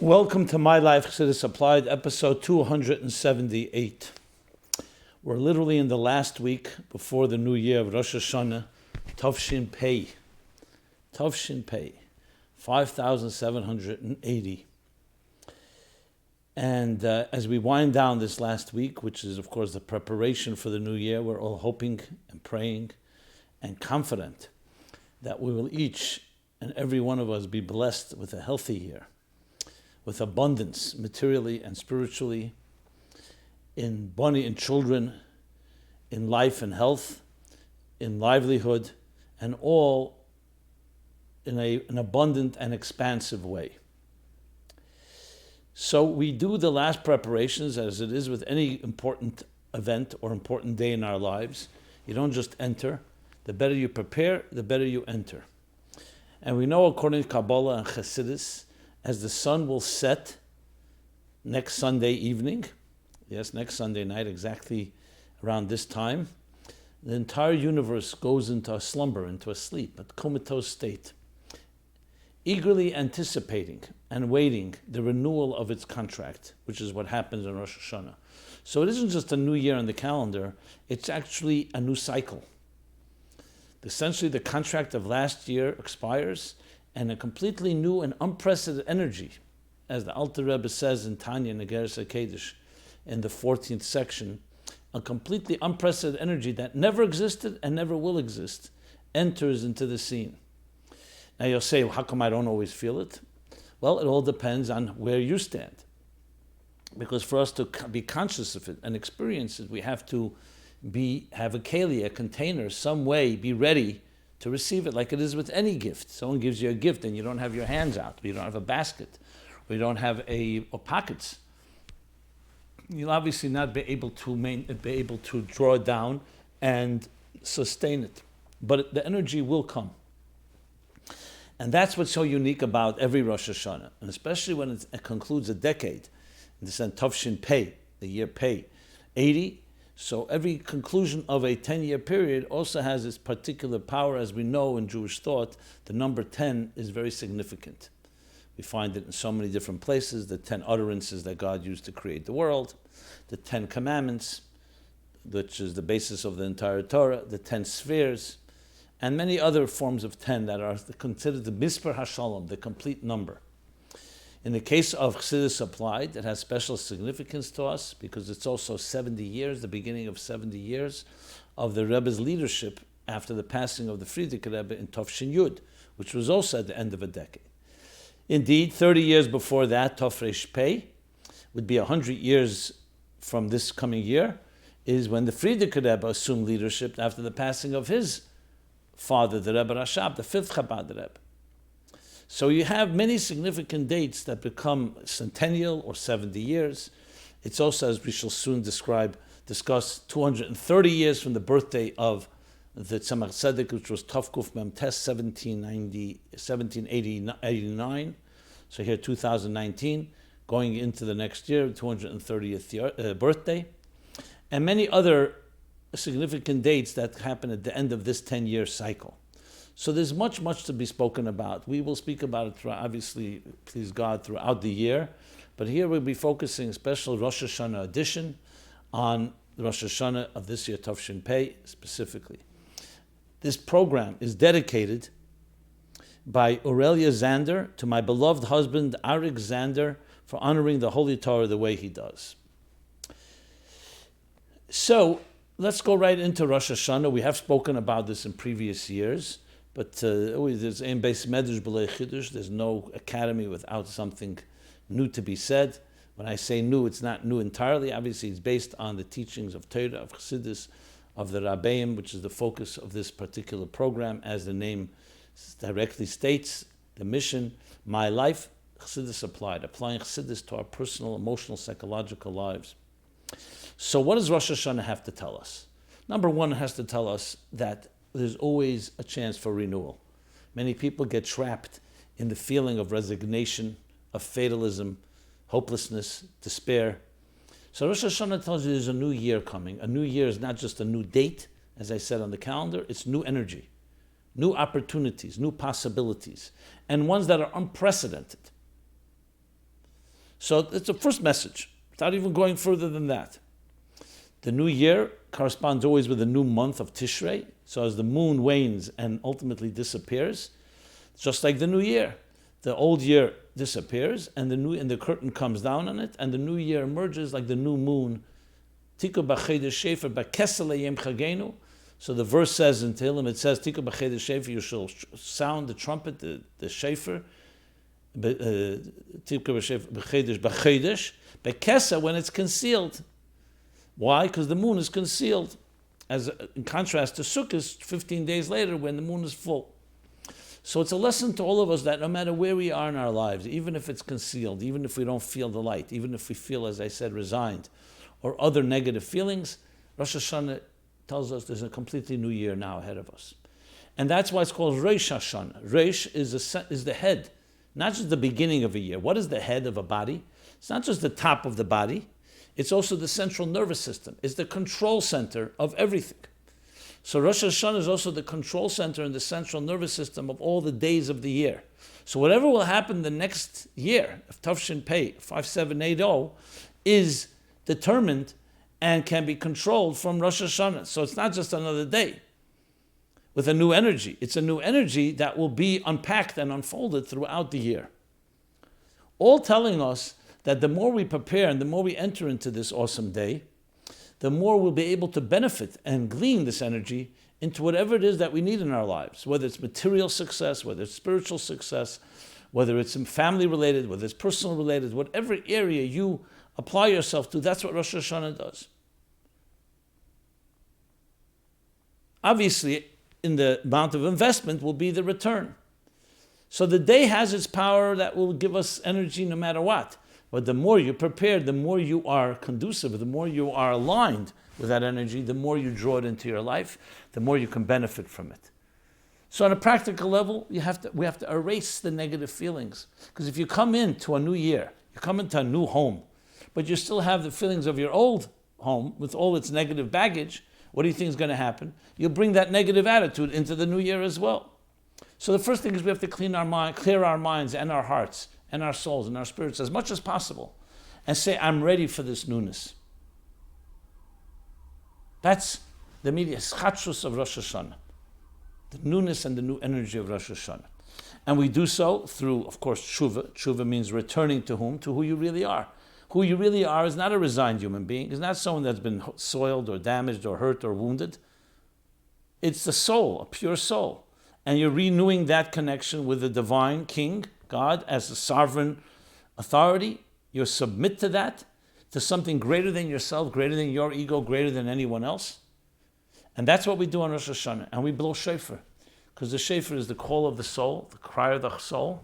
Welcome to My Life Chassidus Applied, episode 278. We're literally in the last week before the new year of Rosh Hashana, Tavshin Pei. 5,780. And as we wind down this last week, which is of course the preparation for the new year, we're all hoping and praying and confident that we will each and every one of us be blessed with a healthy year, with abundance, materially and spiritually, in body and children, in life and health, in livelihood, and all in an abundant and expansive way. So we do the last preparations, as it is with any important event or important day in our lives. You don't just enter. The better you prepare, the better you enter. And we know, according to Kabbalah and Chassidus, as the sun will set next Sunday evening, yes, next Sunday night, exactly around this time, the entire universe goes into a slumber, into a sleep, a comatose state, eagerly anticipating and waiting the renewal of its contract, which is what happens in Rosh Hashana. So it isn't just a new year on the calendar, it's actually a new cycle. Essentially, the contract of last year expires, and a completely new and unprecedented energy, as the Alter Rebbe says in Tanya Iggeres Hakodesh in the 14th section, a completely unprecedented energy that never existed and never will exist enters into the scene. Now you'll say, well, how come I don't always feel it? Well, it all depends on where you stand. Because for us to be conscious of it and experience it, we have to have a keli, a container, some way, be ready to receive it, like it is with any gift. Someone gives you a gift and you don't have your hands out, or you don't have a basket, or you don't have or pockets. You'll obviously not be able to draw it down and sustain it. But the energy will come. And that's what's so unique about every Rosh Hashana, and especially when it concludes a decade. In the sense, Tavshin Pei, the year Pei, 80. So every conclusion of a 10-year period also has its particular power. As we know in Jewish thought, the number 10 is very significant. We find it in so many different places, the 10 utterances that God used to create the world, the 10 commandments, which is the basis of the entire Torah, the 10 spheres, and many other forms of 10 that are considered the Misper HaShalom, the complete number. In the case of Chassidus Applied, it has special significance to us because it's also 70 years, the beginning of 70 years of the Rebbe's leadership after the passing of the Frierdiker Rebbe in Tavshin Yud, which was also at the end of a decade. Indeed, 30 years before that, Tafresh Pei, would be 100 years from this coming year, is when the Frierdiker Rebbe assumed leadership after the passing of his father, the Rebbe Rashab, the fifth Chabad Rebbe. So you have many significant dates that become centennial or 70 years. It's also, as we shall soon discuss 230 years from the birthday of the Tzemach Tzedek, which was Tavkuf Mem Tes 1789. So here 2019, going into the next year, 230th birthday. And many other significant dates that happen at the end of this 10-year cycle. So there's much to be spoken about. We will speak about it, obviously, please God, throughout the year. But here we'll be focusing a special Rosh Hashana edition on the Rosh Hashana of this year, Tavshin Pei, specifically. This program is dedicated by Aurelia Zander to my beloved husband, Arik Zander, for honoring the Holy Torah the way he does. So let's go right into Rosh Hashana. We have spoken about this in previous years. But there's ein beis medrash b'lei chidush. There's no academy without something new to be said. When I say new, it's not new entirely. Obviously, it's based on the teachings of Torah, of Chassidus, of the Rabbeim, which is the focus of this particular program, as the name directly states, the mission, My Life, Chassidus Applied, applying Chassidus to our personal, emotional, psychological lives. So what does Rosh Hashana have to tell us? Number one, it has to tell us that there's always a chance for renewal. Many people get trapped in the feeling of resignation, of fatalism, hopelessness, despair. So Rosh Hashana tells you there's a new year coming. A new year is not just a new date, as I said on the calendar, it's new energy, new opportunities, new possibilities, and ones that are unprecedented. So it's the first message, without even going further than that. The new year corresponds always with a new month of Tishrei. So as the moon wanes and ultimately disappears, just like the new year, the old year disappears and the curtain comes down on it, and the new year emerges like the new moon. Tiku b'chedesh shefer b'kesel yem chagenu. So the verse says in Tehillim, it says, Tiku b'chedesh shefer, you shall sound the trumpet, the shefer, Tiku b'chedesh b'chedesh, b'kesel, when it's concealed. Why? Because the moon is concealed. As in contrast to Sukkot, 15 days later when the moon is full. So it's a lesson to all of us that no matter where we are in our lives, even if it's concealed, even if we don't feel the light, even if we feel, as I said, resigned, or other negative feelings, Rosh Hashana tells us there's a completely new year now ahead of us. And that's why it's called Rosh Hashana. Rosh is the head, not just the beginning of a year. What is the head of a body? It's not just the top of the body. It's also the central nervous system. It's the control center of everything. So Rosh Hashanah is also the control center and the central nervous system of all the days of the year. So whatever will happen the next year, of Tavshin Pei 5780, is determined and can be controlled from Rosh Hashanah. So it's not just another day with a new energy. It's a new energy that will be unpacked and unfolded throughout the year. All telling us that the more we prepare and the more we enter into this awesome day, the more we'll be able to benefit and glean this energy into whatever it is that we need in our lives, whether it's material success, whether it's spiritual success, whether it's family related, whether it's personal related, whatever area you apply yourself to, that's what Rosh Hashanah does. Obviously, in the amount of investment will be the return. So the day has its power that will give us energy no matter what. But the more you prepare, the more you are conducive, the more you are aligned with that energy, the more you draw it into your life, the more you can benefit from it. So on a practical level, we have to erase the negative feelings. Because if you come into a new year, you come into a new home, but you still have the feelings of your old home with all its negative baggage, what do you think is going to happen? You'll bring that negative attitude into the new year as well. So the first thing is we have to clear our minds and our hearts and our souls and our spirits as much as possible and say, I'm ready for this newness. That's the Chassidus of Rosh Hashana, the newness and the new energy of Rosh Hashana. And we do so through, of course, tshuva. Tshuva means returning to whom? To who you really are. Who you really are is not a resigned human being. It's not someone that's been soiled or damaged or hurt or wounded. It's the soul, a pure soul. And you're renewing that connection with the divine King, God, as the sovereign authority. You submit to that, to something greater than yourself, greater than your ego, greater than anyone else. And that's what we do on Rosh Hashanah. And we blow shofar. Because the shofar is the call of the soul, the cry of the soul,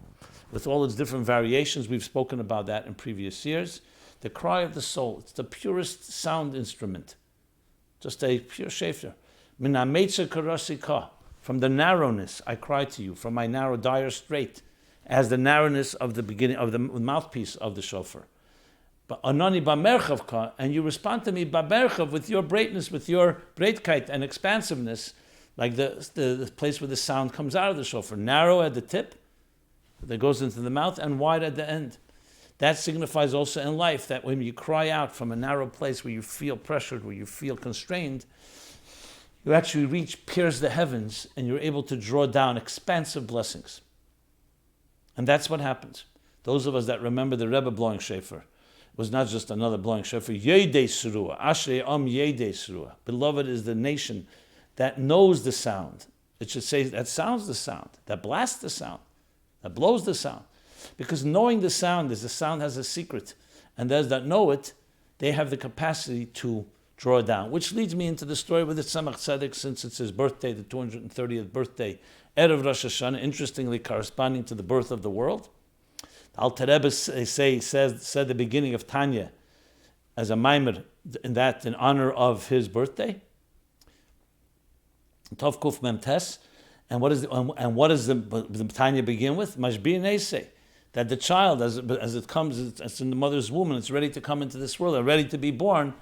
with all its different variations. We've spoken about that in previous years. The cry of the soul. It's the purest sound instrument. Just a pure shofar. Min ha'meitzer karasika. From the narrowness, I cry to you. From my narrow, dire strait. As the narrowness of the beginning, of the mouthpiece of the shofar. But anani b'merchavka, and you respond to me b'merchav, with your greatness, with your breitkeit and expansiveness, like the place where the sound comes out of the shofar. Narrow at the tip, that goes into the mouth, and wide at the end. That signifies also in life that when you cry out from a narrow place where you feel pressured, where you feel constrained, you actually pierce the heavens, and you're able to draw down expansive blessings. And that's what happens. Those of us that remember the Rebbe blowing shofar, was not just another blowing shofar. Yedei Surua, Ashrei Am Yedei Surua. Beloved is the nation that knows the sound. It should say that sounds the sound, that blasts the sound, that blows the sound. Because knowing the sound is the sound has a secret. And those that know it, they have the capacity to draw it down. Which leads me into the story with the Tzemach Tzedek, since it's his birthday, the 230th birthday, Erev Rosh Hashanah, interestingly corresponding to the birth of the world. The Alter Rebbe said the beginning of Tanya as a maimer in honor of his birthday. Tov Kuf Mem Tes. And what does the Tanya begin with? Mashbir Neisei. That the child, as it comes, it's in the mother's womb and it's ready to come into this world and ready to be born,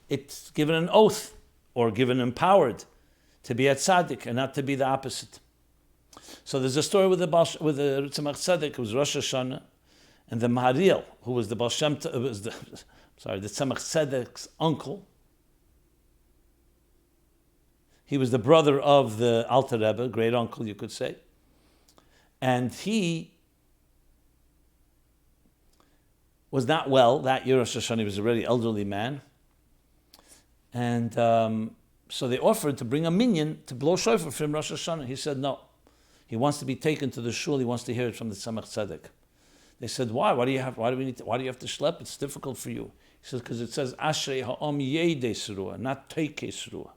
it's given an oath or given empowered to be a tzaddik and not to be the opposite. So there's a story with the Tzemach Tzedek. It was Rosh Hashana, And the Naharia, who was the Baal Shem Tov, the Tzemach Tzedek's uncle, he was the brother of the Alter Rebbe, great uncle, you could say. And he was not well that year. Rosh Hashana, he was a already elderly man. And so they offered to bring a minyan to blow shofar for him Rosh Hashana. He said no. He wants to be taken to the shul. He wants to hear it from the Tzemach Tzedek. They said, why? Why do you have to schlep? It's difficult for you. He says, because it says Ashrei ha'am yedei seruah, not teikei seruah.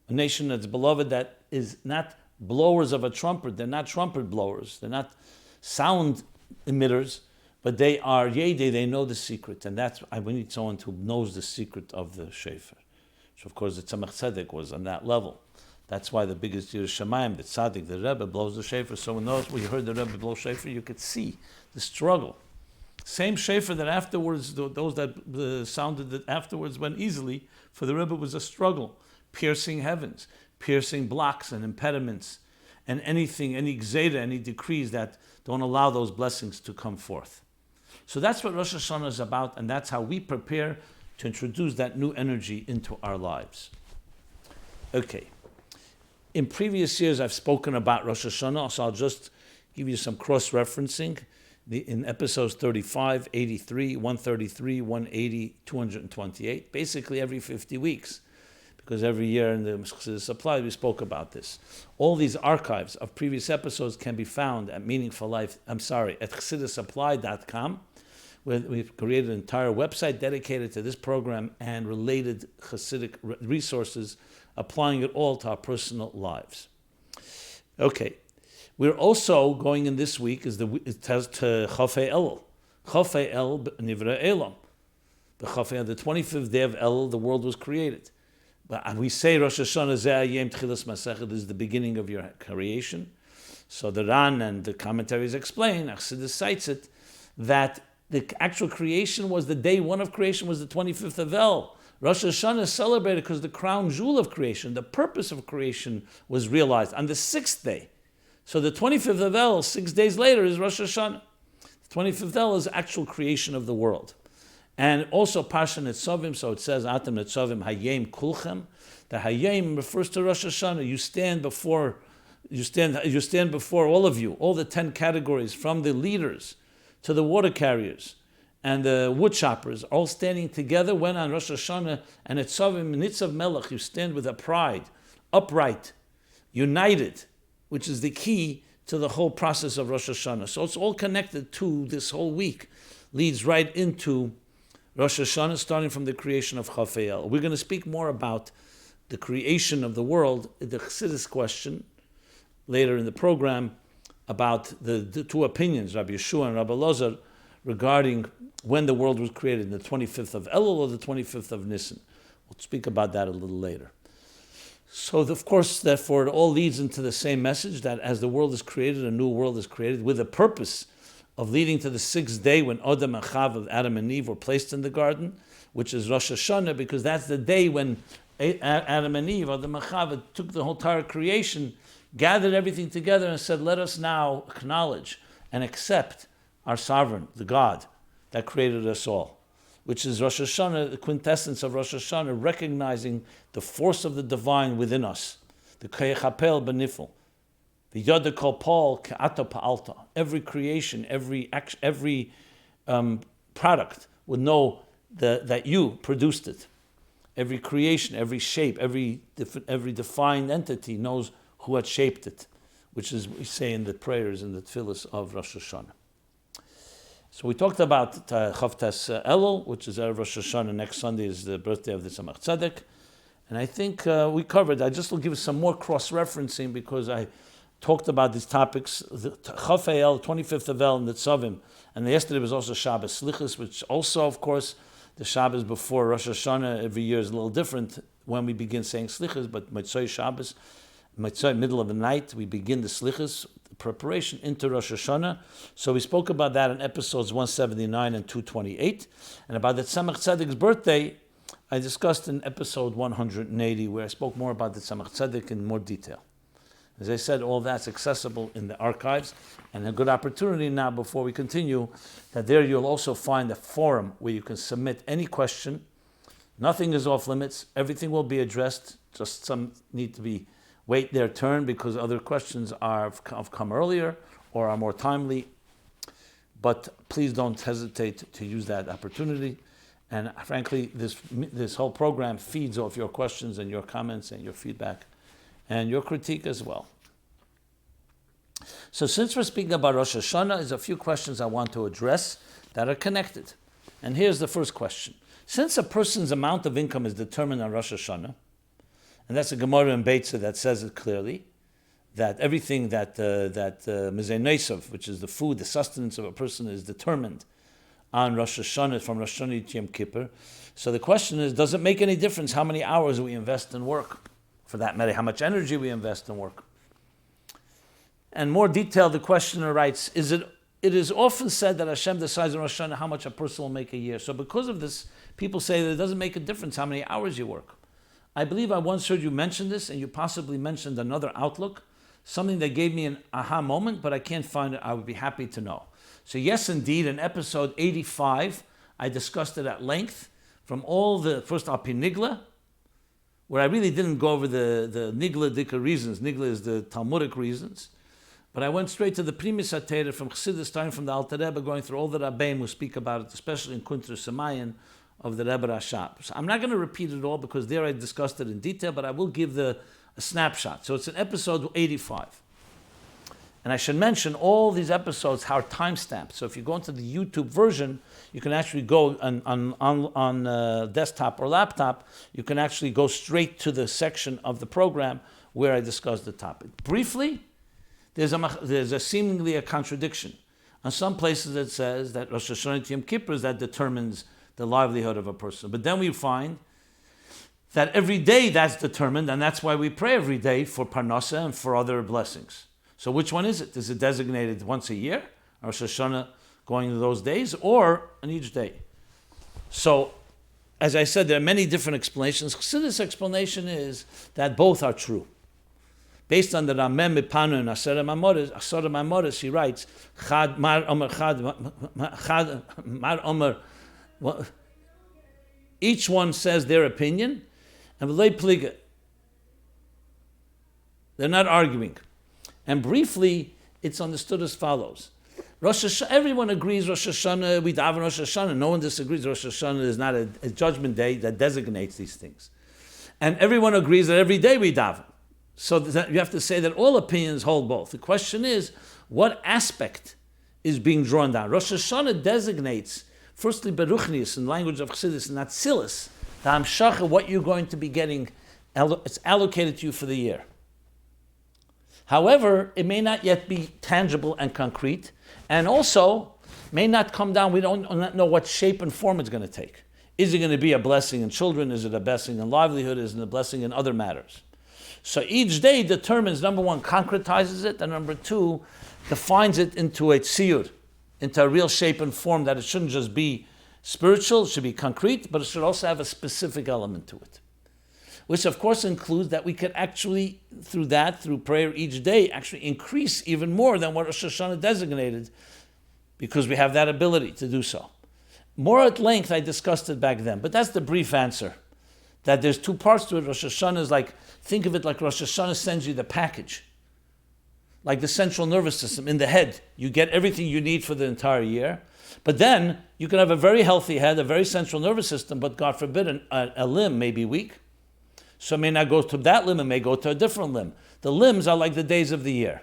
A nation that's beloved, that is not blowers of a trumpet. They're not trumpet blowers. They're not sound emitters, but they are yedei. They know the secret, and we need someone who knows the secret of the shofar. So of course the Tzemach Tzedek was on that level. That's why the biggest Yiras Shamayim, the Tzaddik, the Rebbe, blows the shofar. So when you heard the Rebbe blow shofar, you could see the struggle. Same shofar that afterwards, those that sounded it afterwards went easily, for the Rebbe was a struggle, piercing heavens, piercing blocks and impediments, and anything, any gzeira, any decrees that don't allow those blessings to come forth. So that's what Rosh Hashanah is about, and that's how we prepare to introduce that new energy into our lives. Okay. In previous years, I've spoken about Rosh Hashanah, so I'll just give you some cross-referencing. In episodes 35, 83, 133, 180, 228, basically every 50 weeks, because every year in the Chassidus Supply we spoke about this. All these archives of previous episodes can be found at chassidussupply.com, where we've created an entire website dedicated to this program and related Chassidic resources, applying it all to our personal lives. Okay, we're also going in this week to Chafei Elul. Chafei Elul Nivra Elam. The 25th day of Elul, the world was created. But we say Rosh Hashanah Zeh Yom Tchilas Masechet is the beginning of your creation. So the Ran and the commentaries explain, Chassidus cites it, that the actual creation was the day one of creation was the 25th of Elul. Rosh Hashanah is celebrated because the crown jewel of creation, the purpose of creation, was realized on the 6th day. So the 25th of Elul, 6 days later, is Rosh Hashanah. The 25th of Elul is actual creation of the world. And also Parsha Netzavim, so it says, Atem Netzavim Hayem Kulchem. The Hayem refers to Rosh Hashanah. You stand before all of you, all the 10 categories, from the leaders to the water carriers and the wood choppers, all standing together when on Rosh Hashanah and Netzavim, Nitzav Melech, you stand with a pride, upright, united, which is the key to the whole process of Rosh Hashanah. So it's all connected to this whole week, leads right into Rosh Hashanah, starting from the creation of Chafei Elul. We're going to speak more about the creation of the world, the Chassidus question, later in the program, about the two opinions, Rabbi Yeshua and Rabbi Elazar, regarding when the world was created, the 25th of Elul or the 25th of Nissan. We'll speak about that a little later. So, of course, therefore, it all leads into the same message, that as the world is created, a new world is created, with the purpose of leading to the 6th day when Adam and Chava, Adam and Eve, were placed in the garden, which is Rosh Hashanah, because that's the day when Adam and Eve, Adam and Chava, took the whole entire creation, gathered everything together and said, let us now acknowledge and accept our sovereign, the God that created us all, which is Rosh Hashanah, the quintessence of Rosh Hashanah, recognizing the force of the divine within us, the Kayachapel Benifel, the Yada Kol Paul Ka'ata Pa'alta. Every creation, every product would know that you produced it. Every creation, every shape, every defined entity knows who had shaped it, which is we say in the prayers and the tefillas of Rosh Hashanah. So we talked about Chavtas Elul, which is Erev Rosh Hashanah. Next Sunday is the birthday of the Tzemach Tzedek. And I think we covered, I just will give some more cross-referencing because I talked about these topics. The Chafei Elul, 25th of Elul, Netzavim. And yesterday was also Shabbos Slichus, which also, of course, the Shabbos before Rosh Hashanah every year is a little different when we begin saying Slichus, but Motzei Shabbos, Motzei, middle of the night, we begin the Slichus, the preparation into Rosh Hashanah. So we spoke about that in episodes 179 and 228. And about the Tzemach Tzedek's birthday, I discussed in episode 180, where I spoke more about the Tzemach Tzedek in more detail. As I said, all that's accessible in the archives. And a good opportunity now, before we continue, that there you'll also find a forum where you can submit any question. Nothing is off limits. Everything will be addressed. Just some need to be wait their turn because other questions have come earlier or are more timely. But please don't hesitate to use that opportunity. And frankly, this whole program feeds off your questions and your comments and your feedback and your critique as well. So since we're speaking about Rosh Hashana, there's a few questions I want to address that are connected. And here's the first question. Since a person's amount of income is determined on Rosh Hashana, and that's a Gemara in Beitza that says it clearly, that everything that Mizei Nesav, which is the food, the sustenance of a person, is determined on Rosh Hashana, from Rosh Hashana to Yom Kippur. So the question is, does it make any difference how many hours we invest in work? For that matter, how much energy we invest in work? And more detailed, the questioner writes, it is often said that Hashem decides on Rosh Hashana how much a person will make a year. So because of this, people say that it doesn't make a difference how many hours you work. I believe I once heard you mention this, and you possibly mentioned another outlook, something that gave me an aha moment, but I can't find it. I would be happy to know. So yes, indeed, in episode 85, I discussed it at length, from all the, first Alpi Nigla, where I really didn't go over the Nigla Dika reasons. Nigla is the Talmudic reasons. But I went straight to the Primis HaTorah from Chassidus, starting from the Alter Rebbe, going through all the Rabbeim who speak about it, especially in Kunter Semayin of the Rebbe Rashab. So I'm not going to repeat it all because there I discussed it in detail, but I will give a snapshot. So it's in episode 85. And I should mention all these episodes are timestamped. So if you go into the YouTube version, you can actually go on desktop or laptop, you can actually go straight to the section of the program where I discussed the topic. Briefly, there's a seemingly a contradiction. On some places it says that Rosh Hashana to Yom Kippur is that determines the livelihood of a person. But then we find that every day that's determined, and that's why we pray every day for Parnasa and for other blessings. So which one is it? Is it designated once a year, Rosh Hashana going to those days, or on each day? So, as I said, there are many different explanations. Chassidus' explanation is that both are true. Based on the Rameh Mipanu and Asara Mamoris, he writes, Chad Mar Omer, each one says their opinion, and V'lei Pliga. They're not arguing. And briefly, it's understood as follows. Rosh Hashanah, everyone agrees Rosh Hashanah, we daven Rosh Hashanah. No one disagrees Rosh Hashanah is not a judgment day that designates these things. And everyone agrees that every day we daven. So that you have to say that all opinions hold both. The question is, what aspect is being drawn down? Rosh Hashanah designates, firstly, Beruchnius, in the language of Chassidus, and Atzilus, the Hamshacha, what you're going to be getting, it's allocated to you for the year. However, it may not yet be tangible and concrete, and also may not come down. We don't know what shape and form it's going to take. Is it going to be a blessing in children? Is it a blessing in livelihood? Is it a blessing in other matters? So each day determines, number one, concretizes it, and number two, defines it into a tziyur, into a real shape and form, that it shouldn't just be spiritual, it should be concrete, but it should also have a specific element to it. Which of course includes that we could actually, through prayer each day, actually increase even more than what Rosh Hashanah designated, because we have that ability to do so. More at length, I discussed it back then, but that's the brief answer. That there's two parts to it. Rosh Hashanah is like, think of it like Rosh Hashanah sends you the package. Like the central nervous system in the head. You get everything you need for the entire year. But then you can have a very healthy head, a very central nervous system, but God forbid a limb may be weak. So it may not go to that limb, it may go to a different limb. The limbs are like the days of the year.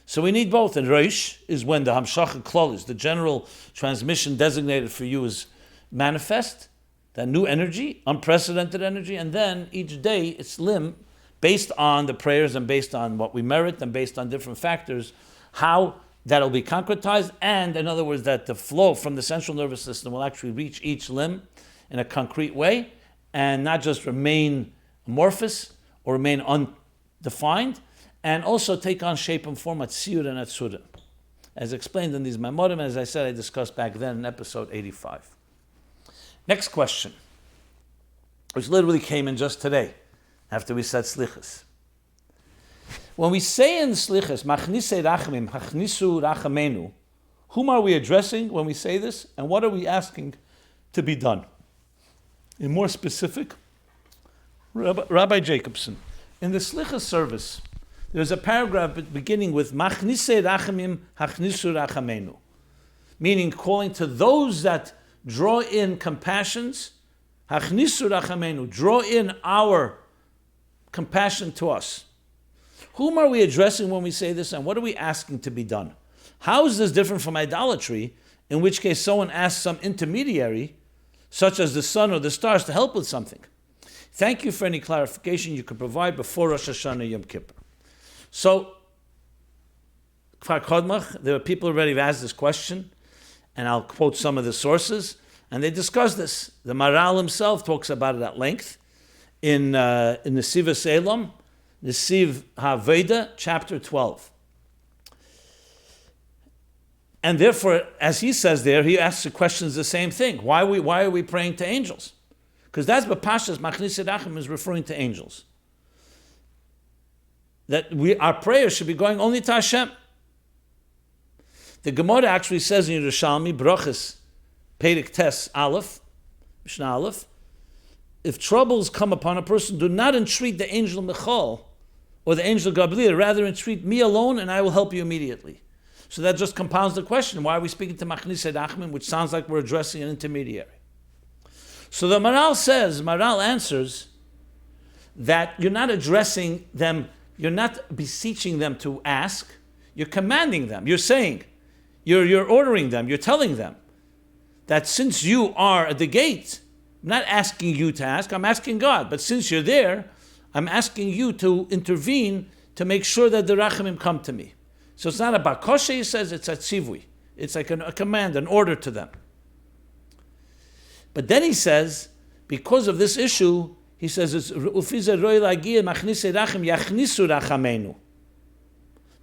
So we need both. And Rosh is when the Hamshacha Klolis, the general transmission designated for you, is manifest, that new energy, unprecedented energy, and then each day it's limb, based on the prayers and based on what we merit and based on different factors, how that'll be concretized, and in other words, that the flow from the central nervous system will actually reach each limb in a concrete way and not just remain amorphous or remain undefined, and also take on shape and form at Siyur and at Surah. As explained in these Maimorim, as I said, I discussed back then in episode 85. Next question, which literally came in just today, after we said Slichas. When we say in Slichas, Machnise Rachamim, Hachnisu Rachamenu, whom are we addressing when we say this, and what are we asking to be done? In more specific, Rabbi Jacobson, in the Slichas service, there's a paragraph beginning with Machnise Rachamim, Hachnisu Rachamenu, meaning calling to those that draw in compassions, Hachnisu Rachamenu, draw in our compassion to us. Whom are we addressing when we say this, and what are we asking to be done? How is this different from idolatry, in which case someone asks some intermediary, such as the sun or the stars, to help with something? Thank you for any clarification you could provide before Rosh Hashana Yom Kippur. So, there are people already who asked this question, and I'll quote some of the sources, and they discuss this. The Maral himself talks about it at length in Nesiv Salem, Nesiv HaVeda, chapter 12. And therefore, as he says there, he asks the questions the same thing. Why are we praying to angels? Because that's what Pashas Machnise Rachamim is referring to angels. That our prayers should be going only to Hashem. The Gemara actually says in Yerushalmi, Brachas, Perek Tes Aleph, Mishnah Aleph, if troubles come upon a person, do not entreat the angel Michal or the angel Gabriel, rather entreat me alone and I will help you immediately. So that just compounds the question, why are we speaking to Machnise Rachamim, which sounds like we're addressing an intermediary? So the Maral answers that you're not addressing them, you're not beseeching them to ask, you're commanding them, you're saying, you're ordering them, you're telling them that since you are at the gate, I'm not asking you to ask, I'm asking God, but since you're there, I'm asking you to intervene to make sure that the Rachamim come to me. So it's not about kosher, he says, it's a tzivui. It's like a command, an order to them. But then he says, because of this issue, he says, it's ufiza roi lagia machnise rachim yachnisu rachamenu.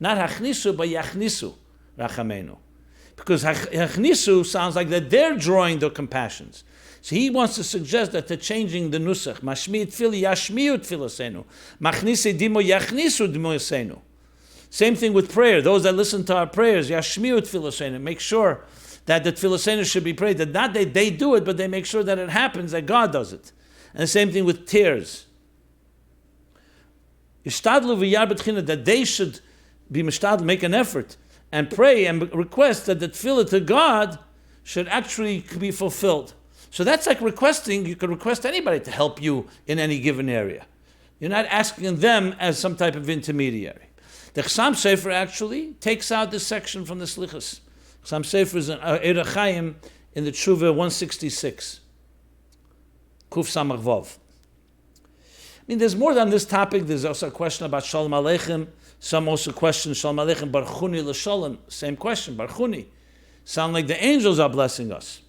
Not hachnisu, but yachnisu rachamenu. Because yachnisu sounds like that they're drawing their compassions. So he wants to suggest that they're changing the nusach. Mashmi tfili yashmiu tfilasenu. Machnise dimo yachnisu dimo yasenu. Same thing with prayer. Those that listen to our prayers, yashmiu tfilasenu, make sure that the tfilasenu should be prayed. That not they do it, but they make sure that it happens, that God does it. And the same thing with tears. Ishtadlu v'yar b'tchina, that they should be mishtadlu, make an effort, and pray and request that the tefillah to God should actually be fulfilled. So that's like requesting, you could request anybody to help you in any given area. You're not asking them as some type of intermediary. The Chassam Sefer actually takes out this section from the Slichas. Chassam Sefer is in Eira Chaim in the Tshuva 166. Kuf Samach Vav. I mean, there's more than this topic. There's also a question about Shalom Aleichem. Some also question Shalom Aleichem Barchuni L'Shalom. Same question, Barchuni. Sound like the angels are blessing us.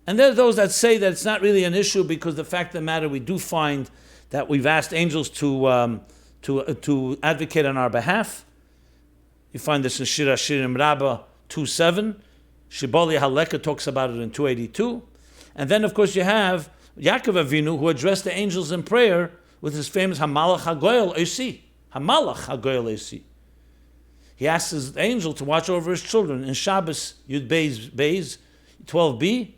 And there are those that say that it's not really an issue because the fact of the matter, we do find that we've asked angels to advocate on our behalf. You find this in Shir Hashirim Rabbah 2.7. Shibali Haleka talks about it in 282. And then, of course, you have Yaakov Avinu, who addressed the angels in prayer with his famous Hamalach HaGoyel Esi. Hamalach HaGoyel Esi. He asks his angel to watch over his children in Shabbos Yud Beis 12b,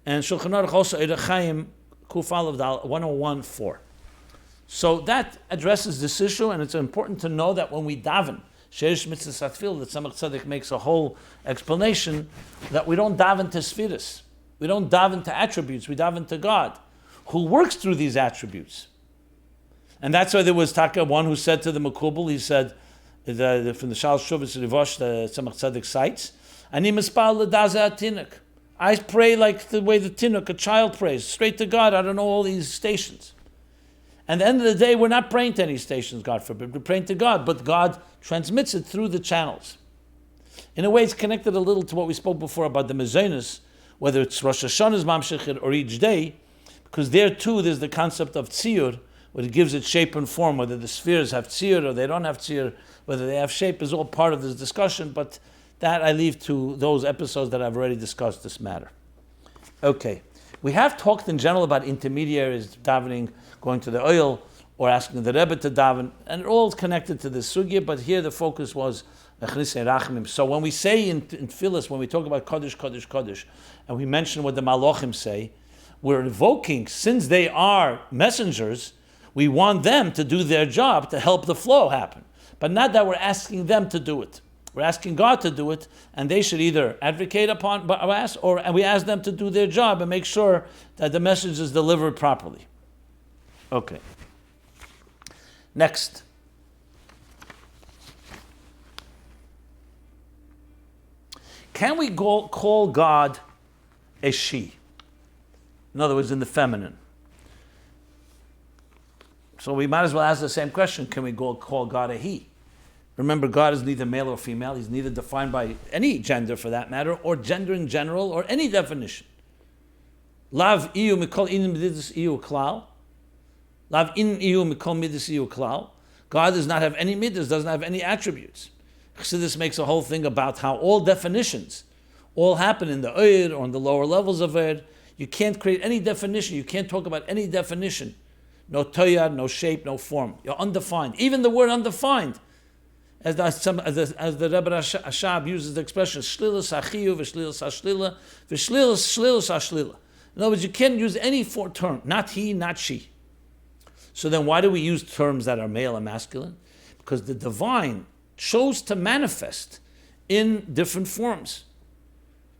and Shulchan Aruch also Eira Chaim Kuf Aleph 101.4. So that addresses this issue, and it's important to know that when we daven, Sheish Mitzvah Satfil, that Tzemach Tzedek makes a whole explanation, that we don't daven to Sfiris. We don't daven to attributes, we daven to God, who works through these attributes. And that's why there was Taka, one who said to the Makubal, he said, from the Shal Shuvas Rivosh, the Tzemach Tzedek cites, Ani mispal l'daza atinik. I pray like the way the tinuk, a child prays, straight to God. I don't know all these stations. And at the end of the day, we're not praying to any stations, God forbid. We're praying to God, but God transmits it through the channels. In a way, it's connected a little to what we spoke before about the Mezonos, whether it's Rosh Hashana's Mamshechir or each day, because there too, there's the concept of tziyur, where it gives it shape and form, whether the spheres have tziyur or they don't have tziyur, whether they have shape is all part of this discussion, but that I leave to those episodes that I've already discussed this matter. Okay. We have talked in general about intermediaries, davening, going to the oil, or asking the Rebbe to daven, and it all is connected to this sugya, but here the focus was so when we say in Tfilis, when we talk about Kodesh, Kodesh, Kodesh, and we mention what the Malachim say, we're invoking, since they are messengers, we want them to do their job to help the flow happen. But not that we're asking them to do it. We're asking God to do it, and they should either advocate upon us, or we ask them to do their job and make sure that the message is delivered properly. Okay. Next. Can we call God a she? In other words, in the feminine. So we might as well ask the same question. Can we call God a he? Remember, God is neither male or female. He's neither defined by any gender, for that matter, or gender in general, or any definition. Lav iyu mikol in midis iyu klal. Lav in iyu mikol midis iyu klal. God does not have any midas, doesn't have any attributes. Chassidus makes a whole thing about how all definitions all happen in the Oyer or in the lower levels of Oyer. You can't create any definition. You can't talk about any definition. No toyad, no shape, no form. You're undefined. Even the word undefined, as the Rebbe Ashab uses the expression, shlilas achiyu v'shlilas ashlila v'shlilas ashlila. In other words, you can't use any term, not he, not she. So then why do we use terms that are male and masculine? Because the divine chose to manifest in different forms.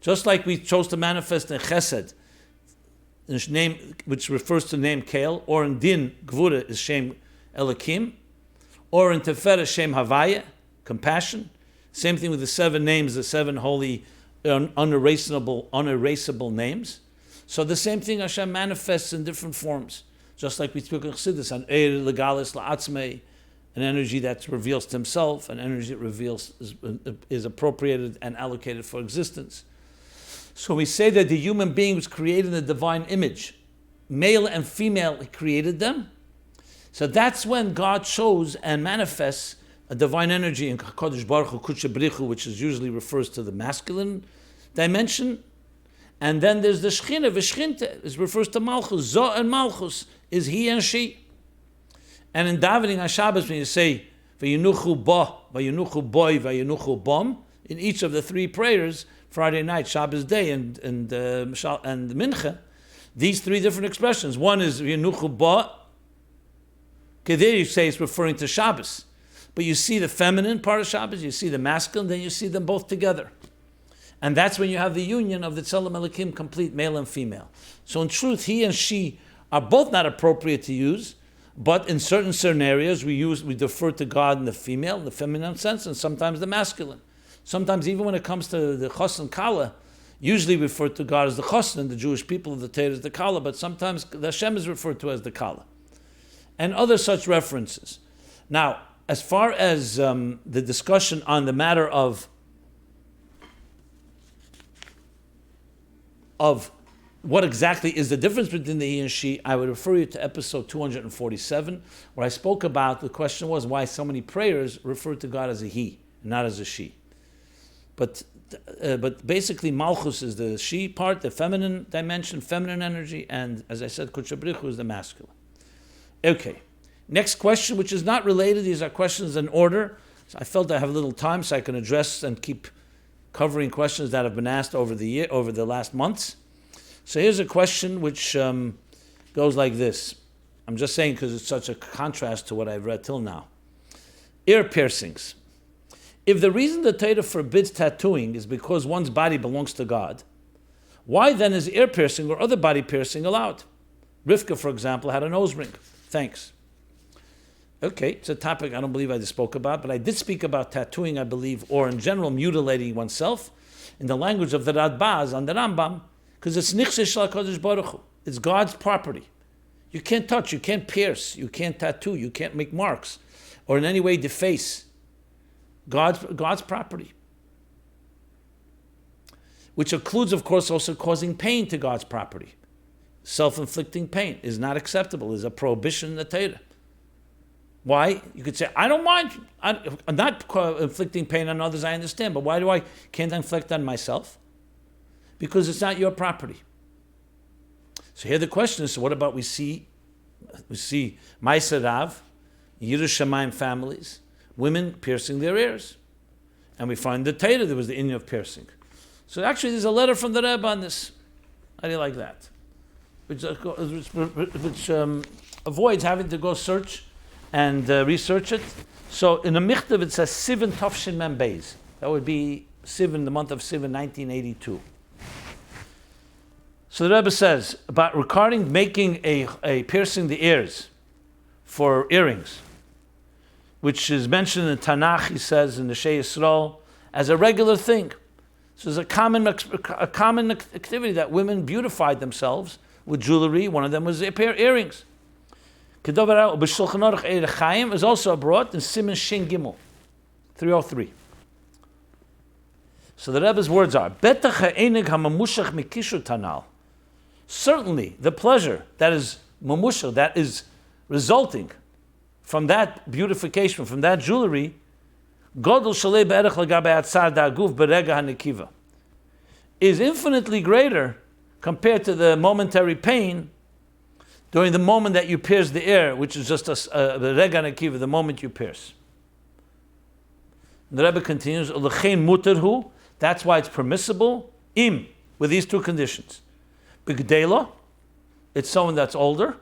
Just like we chose to manifest in Chesed, name, which refers to name Kael, or in Din, Gvura is Shem Elokim, or in Teferet Shem Havaya, compassion. Same thing with the 7 names, the 7 holy, unerasable names. So the same thing Hashem manifests in different forms. Just like we speak in Chassidus, an Eir Legalis La'atzmei, an energy that reveals to himself, an energy that reveals is appropriated and allocated for existence. So we say that the human being was created in the divine image. Male and female, he created them. So that's when God chose and manifests a divine energy in Kodesh Baruch Hu, Kudsha B'richu, which is usually refers to the masculine dimension. And then there's the Shechina, V'shchinte, it refers to Malchus. Zo and Malchus is he and she. And in davening HaShabbos, when you say, V'yinuchu ba, V'yinuchu boy, V'yinuchu bom, in each of the 3 prayers, Friday night, Shabbos day, and Mincha, these 3 different expressions. One is V'yinuchu ba, there you say it's referring to Shabbos. But you see the feminine part of Shabbos, you see the masculine, then you see them both together. And that's when you have the union of the Tzelem Elokim, complete male and female. So in truth, he and she are both not appropriate to use, but in certain scenarios we defer to God in the female, the feminine sense, and sometimes the masculine. Sometimes even when it comes to the Chos and Kala, usually we refer to God as the Chos, and the Jewish people of the Torah as the Kala, but sometimes the Hashem is referred to as the Kala. And other such references. Now, as far as the discussion on the matter of what exactly is the difference between the he and she, I would refer you to episode 247, where I spoke about, the question was why so many prayers refer to God as a he, not as a she. But basically Malchus is the she part, the feminine dimension, feminine energy, and as I said, Kudsha B'richu is the masculine. Okay, next question, which is not related. These are questions in order. So I felt I have a little time, so I can address and keep covering questions that have been asked over the last months. So here's a question which goes like this. I'm just saying because it's such a contrast to what I've read till now. Ear piercings. If the reason the Torah forbids tattooing is because one's body belongs to God, why then is ear piercing or other body piercing allowed? Rivka, for example, had a nose ring. Thanks. Okay, it's a topic I don't believe I spoke about, but I did speak about tattooing, I believe, or in general mutilating oneself, in the language of the Radbaz on the Rambam, because it's nichse shel HaKadosh Baruch Hu. It's God's property. You can't touch, you can't pierce, you can't tattoo, you can't make marks, or in any way deface God's property. Which includes, of course, also causing pain to God's property. Self-inflicting pain is not acceptable, is a prohibition in the Torah. Why? You could say, I don't mind. I'm not inflicting pain on others, I understand, but why can't I inflict on myself? Because it's not your property. So here the question is, so what about we see we see Ma'aser Rav, Yirush Shamayim families, women piercing their ears. And we find the Torah, there was the inyan of piercing. So actually there's a letter from the Rebbe on this. How do you like that? Which avoids having to go search and research it. So in the Michtav it says Sivan Tafshin Mem Beis. That would be Sivan, the month of Sivan, 1982. So the Rebbe says about regarding making a piercing the ears for earrings, which is mentioned in Tanakh, he says in the Shei Yisrael, as a regular thing. So it's a common activity that women beautified themselves with jewelry. One of them was a pair of earrings. B'Shulchan Aruch Eir Chaim is also brought in Siman Shin Gimel, 303. So the Rebbe's words are, Betach ha'enig ha'mamushach mikishu tanal. Certainly, the pleasure that is mamushach, that is resulting from that beautification, from that jewelry, Godel shalei be'erech l'gabei atzar da'aguf berega ha'nekiva, is infinitely greater compared to the momentary pain during the moment that you pierce the ear, which is just the rega ha'nekiva, the moment you pierce. The Rebbe continues, L'chein muterhu, that's why it's permissible, im, with these two conditions. B'gdela, it's someone that's older.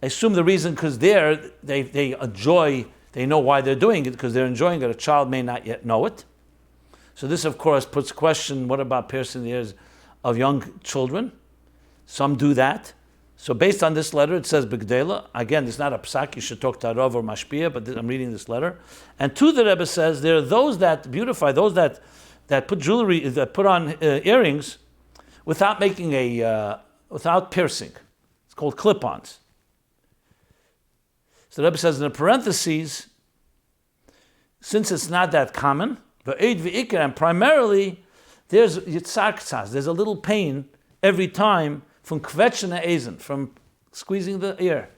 I assume the reason, because they enjoy, they know why they're doing it, because they're enjoying it. A child may not yet know it. So this, of course, puts question, what about piercing the ears of young children? Some do that. So based on this letter, it says B'gdela. Again, it's not a psak, you should talk to a Rav or Mashpia, but I'm reading this letter. And two, the Rebbe says, there are those that beautify, those that put jewelry, that put on earrings without making without piercing. It's called clip-ons. So the Rebbe says in the parentheses, since it's not that common, and primarily there's yitzar, there's a little pain every time from kvetchen eisen, from squeezing the ear.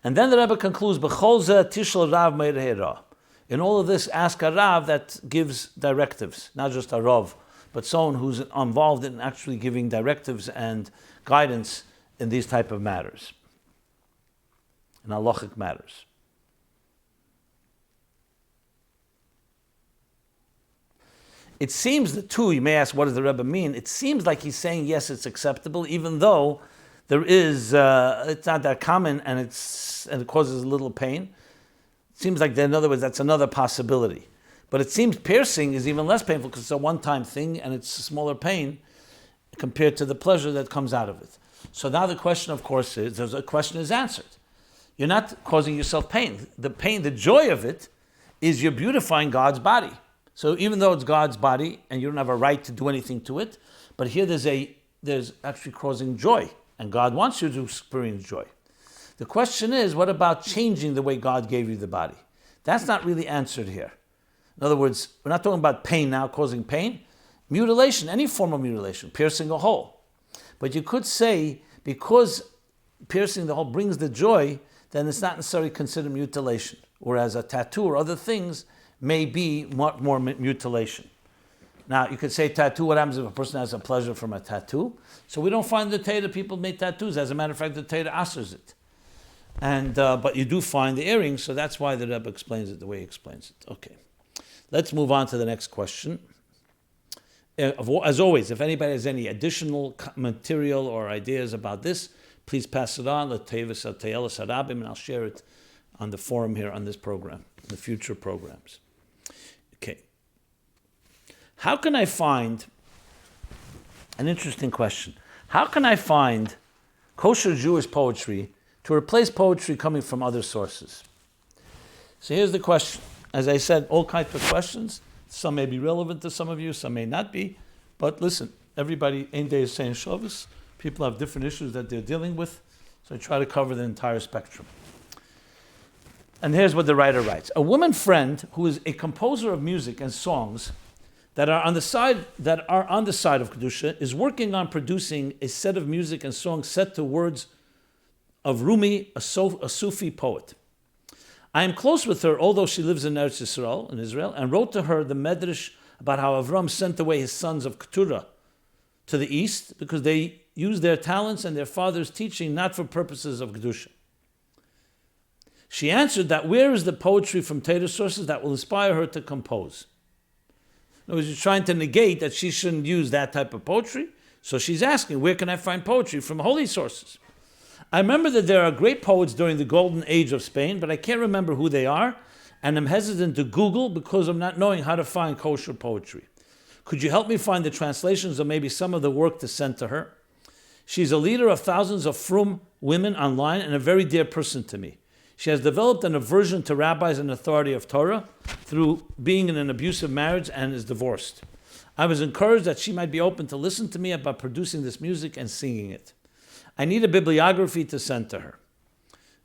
And then the Rebbe concludes, B'chol zeh tishel Rav meir heira. In all of this, ask a Rav that gives directives, not just a Rav, but someone who's involved in actually giving directives and guidance in these type of matters, in halachic matters. It seems that too, you may ask, what does the Rebbe mean? It seems like he's saying, yes, it's acceptable, even though there is, it's not that common and it causes a little pain. It seems like, in other words, that's another possibility. But it seems piercing is even less painful because it's a one-time thing and it's a smaller pain compared to the pleasure that comes out of it. So now the question, of course, the question is answered. You're not causing yourself pain. The pain, the joy of it, is you're beautifying God's body. So even though it's God's body and you don't have a right to do anything to it, but here there's actually causing joy, and God wants you to experience joy. The question is, what about changing the way God gave you the body? That's not really answered here. In other words, we're not talking about pain now, causing pain. Mutilation, any form of mutilation, piercing a hole. But you could say, because piercing the hole brings the joy, then it's not necessarily considered mutilation. Whereas a tattoo or other things may be more mutilation. Now, you could say tattoo, what happens if a person has a pleasure from a tattoo? So we don't find the Torah people make tattoos. As a matter of fact, the Torah asers it. And but you do find the earrings, so that's why the Rebbe explains it the way he explains it. Okay. Let's move on to the next question. As always, if anybody has any additional material or ideas about this, please pass it on. And I'll share it on the forum here on this program, the future programs. Okay. How can I find, an interesting question, how can I find kosher Jewish poetry to replace poetry coming from other sources? So here's the question. As I said, all kinds of questions. Some may be relevant to some of you, some may not be. But listen, everybody, ain't day is saying Shabbos. People have different issues that they're dealing with. So I try to cover the entire spectrum. And here's what the writer writes. A woman friend who is a composer of music and songs that are on the side of Kedusha is working on producing a set of music and songs set to words of Rumi, a Sufi poet. I am close with her, although she lives in Eretz Yisrael, in Israel, and wrote to her the medrash about how Avram sent away his sons of Keturah to the east because they use their talents and their father's teaching not for purposes of Kedusha. She answered that where is the poetry from Torah sources that will inspire her to compose? In other words, she's trying to negate that she shouldn't use that type of poetry. So she's asking, where can I find poetry from holy sources? I remember that there are great poets during the golden age of Spain, but I can't remember who they are, and I'm hesitant to Google because of not knowing how to find kosher poetry. Could you help me find the translations or maybe some of the work to send to her? She's a leader of thousands of frum women online and a very dear person to me. She has developed an aversion to rabbis and authority of Torah through being in an abusive marriage and is divorced. I was encouraged that she might be open to listen to me about producing this music and singing it. I need a bibliography to send to her.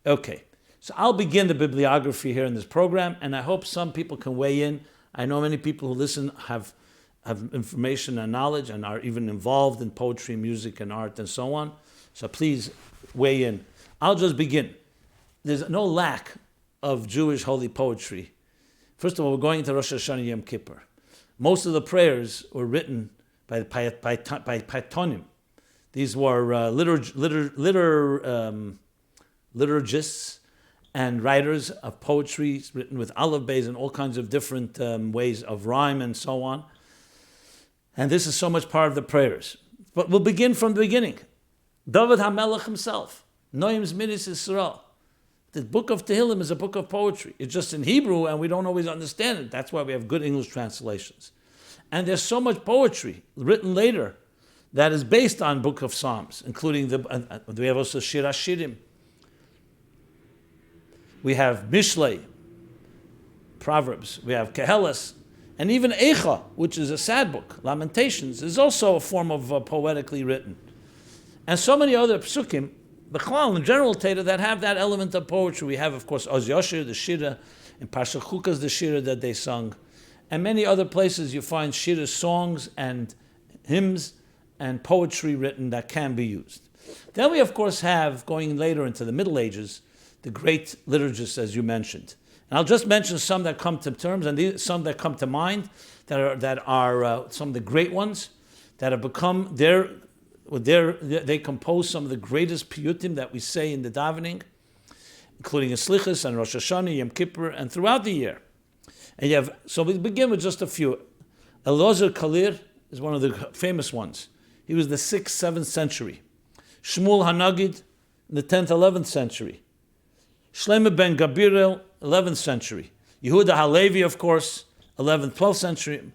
Okay, so I'll begin the bibliography here in this program, and I hope some people can weigh in. I know many people who listen have information and knowledge and are even involved in poetry, music, and art, and so on. So please weigh in. I'll just begin. There's no lack of Jewish holy poetry. First of all, we're going into Rosh Hashana Yom Kippur. Most of the prayers were written by Paitonim. These were liturgists and writers of poetry written with aleph beis and all kinds of different ways of rhyme and so on. And this is so much part of the prayers. But we'll begin from the beginning. David HaMelech himself, Noim's Minis Yisrael. The book of Tehillim is a book of poetry. It's just in Hebrew and we don't always understand it. That's why we have good English translations. And there's so much poetry written later that is based on Book of Psalms, including we have also Shir HaShirim. We have Mishlei, Proverbs. We have Keheles. And even Eicha, which is a sad book, Lamentations, is also a form of poetically written. And so many other psukim, B'chlal, in general Torah, that have that element of poetry. We have, of course, Oz Yosher, the Shira, and Parsha Chukas, the Shira that they sung. And many other places you find Shira songs and hymns and poetry written that can be used. Then we, of course, have, going later into the Middle Ages, the great liturgists, as you mentioned. And I'll just mention some that come to terms and some that come to mind that are some of the great ones that have become they compose some of the greatest piyutim that we say in the davening, including in Slichus and Rosh Hashana, Yom Kippur, and throughout the year. And you have, so we begin with just a few. Elazar Kalir is one of the famous ones. He was the 6th, 7th century. Shmuel Hanagid in the 10th, 11th century. Shlomo ben Gabirel, 11th century. Yehuda Halevi, of course, 11th, 12th century.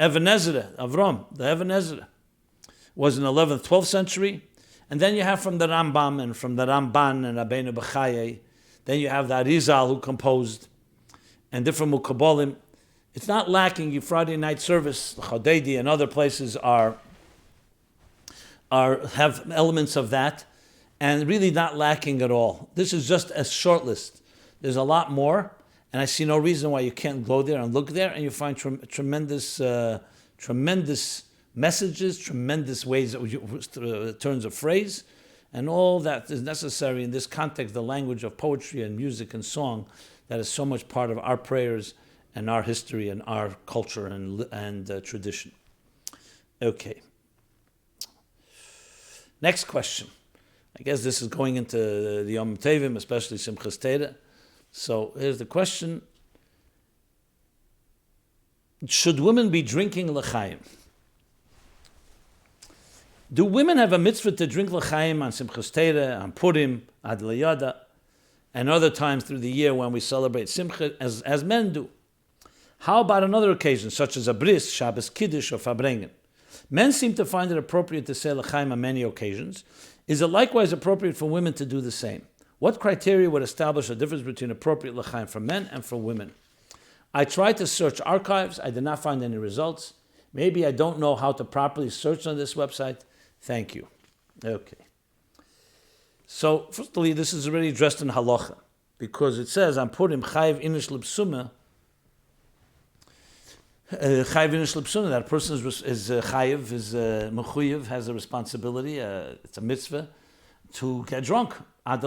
Even Ezra, Avram, the Even Ezra, was in 11th, 12th century. And then you have from the Rambam and from the Ramban and Rabbeinu Bechaye. Then you have the Arizal who composed and different Mukabolim. It's not lacking. Your Friday night service, the Chodedi and other places have elements of that, and really not lacking at all. This is just a short list. There's a lot more, and I see no reason why you can't go there and look there, and you find tremendous messages, tremendous ways, turns of phrase, and all that is necessary in this context, the language of poetry and music and song, that is so much part of our prayers and our history and our culture and tradition. Okay. Next question. I guess this is going into the Yom Tevim, especially Simchas Torah. So here's the question. Should women be drinking l'chaim? Do women have a mitzvah to drink l'chaim on Simchas Torah, on Purim, Ad Layada, and other times through the year when we celebrate Simcha, as men do? How about another occasion, such as a bris, Shabbos Kiddush, or Farbrengen? Men seem to find it appropriate to say l'chaim on many occasions. Is it likewise appropriate for women to do the same? What criteria would establish a difference between appropriate l'chaim for men and for women? I tried to search archives. I did not find any results. Maybe I don't know how to properly search on this website. Thank you. Okay. So, firstly, this is already addressed in halacha, because it says, on Purim, chayiv inish l'psuma, that person is chayiv, is mechuyev, has a responsibility, it's a mitzvah, to get drunk. But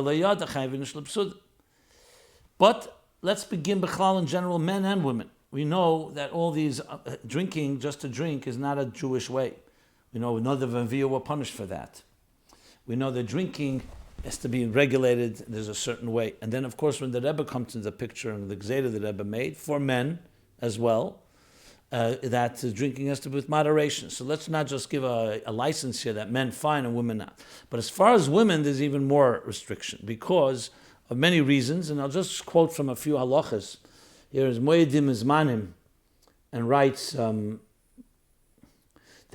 let's begin b'chlal in general, men and women. We know that all these drinking just to drink is not a Jewish way. We know Nadav and Avihu were punished for that. We know that drinking has to be regulated. There's a certain way. And then, of course, when the Rebbe comes into the picture and the Gzeda the Rebbe made, for men as well, that drinking has to be with moderation. So let's not just give a license here that men fine and women not. But as far as women, there's even more restriction because of many reasons. And I'll just quote from a few halachas. Here is Moedim Izmanim and writes that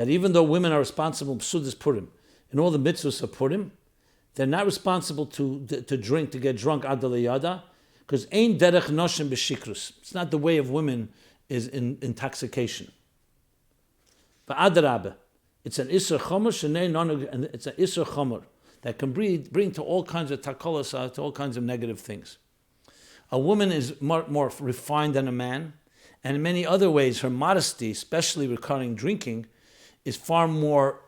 even though women are responsible for Psudas Purim, in all the mitzvahs of Purim, they're not responsible to drink, to get drunk ad yada, because ein derech noshim b'shikrus. It's not the way of women is in intoxication. But adrabah, it's an isur chomer shenei nonug, and it's an isur chomer that can bring to all kinds of takolas, to all kinds of negative things. A woman is more refined than a man, and in many other ways, her modesty, especially regarding drinking, is far more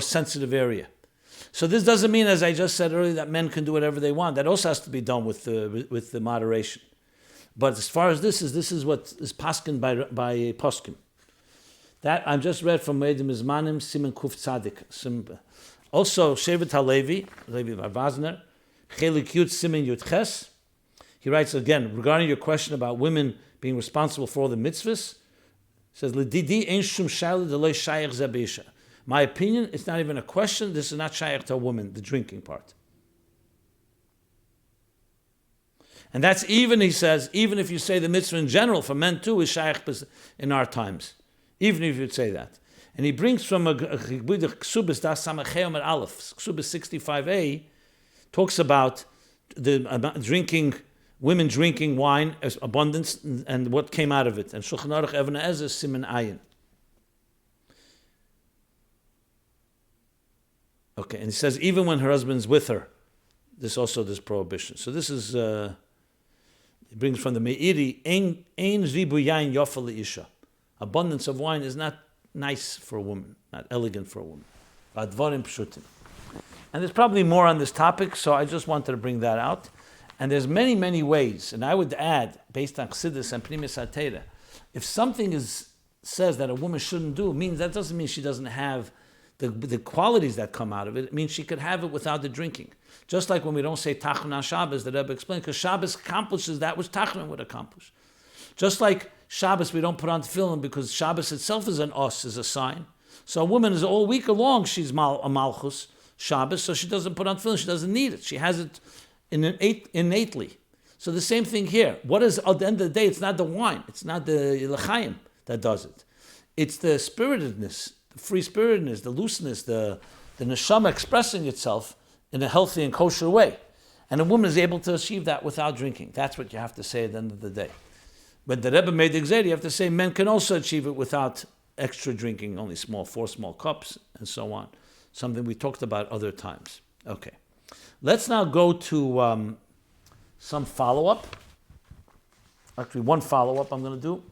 sensitive area. So this doesn't mean, as I just said earlier, that men can do whatever they want. That also has to be done with the moderation. But as far as this is what is paskin by poskim. That I've just read from Medim Izmanim Simen Kuf Tzadik. Also Shevet HaLevi, Levi Vazner, Chelik Yud Simen Yud Ches. He writes again regarding your question about women being responsible for all the mitzvahs. He says L'didi ein shum shayla delei shayach ze beisha. My opinion, it's not even a question. This is not shayach to a woman, the drinking part. And that's even, he says, even if you say the mitzvah in general, for men too, is shayach in our times. Even if you'd say that. And he brings from a Ksubis Das Samachayom Aleph, Ksubis 65a, talks about women drinking wine, as abundance, and what came out of it. And Shulchan Aruch Even HaEzer Siman Ayin. Okay, and he says even when her husband's with her, there's prohibition. So this is, he brings from the Meiri, Ein ribu yain yofa leisha. Abundance of wine is not nice for a woman, not elegant for a woman. Advarim pshutim. And there's probably more on this topic, so I just wanted to bring that out. And there's many, many ways. And I would add, based on Chassidus and Pnimis HaTorah, if something says that a woman shouldn't do, that doesn't mean she doesn't have the qualities that come out of it. It means she could have it without the drinking. Just like when we don't say Tachon on Shabbos, the Rebbe explained, because Shabbos accomplishes that which Tachon would accomplish. Just like Shabbos, we don't put on tefillin because Shabbos itself is an os, is a sign. So a woman is all week long, she's a malchus, Shabbos, so she doesn't put on tefillin, she doesn't need it. She has it innately. So the same thing here. What is, at the end of the day, it's not the wine, it's not the l'chaim that does it. It's the spiritedness, the free-spiritedness, the looseness, the neshama expressing itself in a healthy and kosher way. And a woman is able to achieve that without drinking. That's what you have to say at the end of the day. When the Rebbe made the Gzeda, you have to say men can also achieve it without extra drinking, only 4 small cups, and so on. Something we talked about other times. Okay. Let's now go to some follow-up. Actually, one follow-up I'm going to do.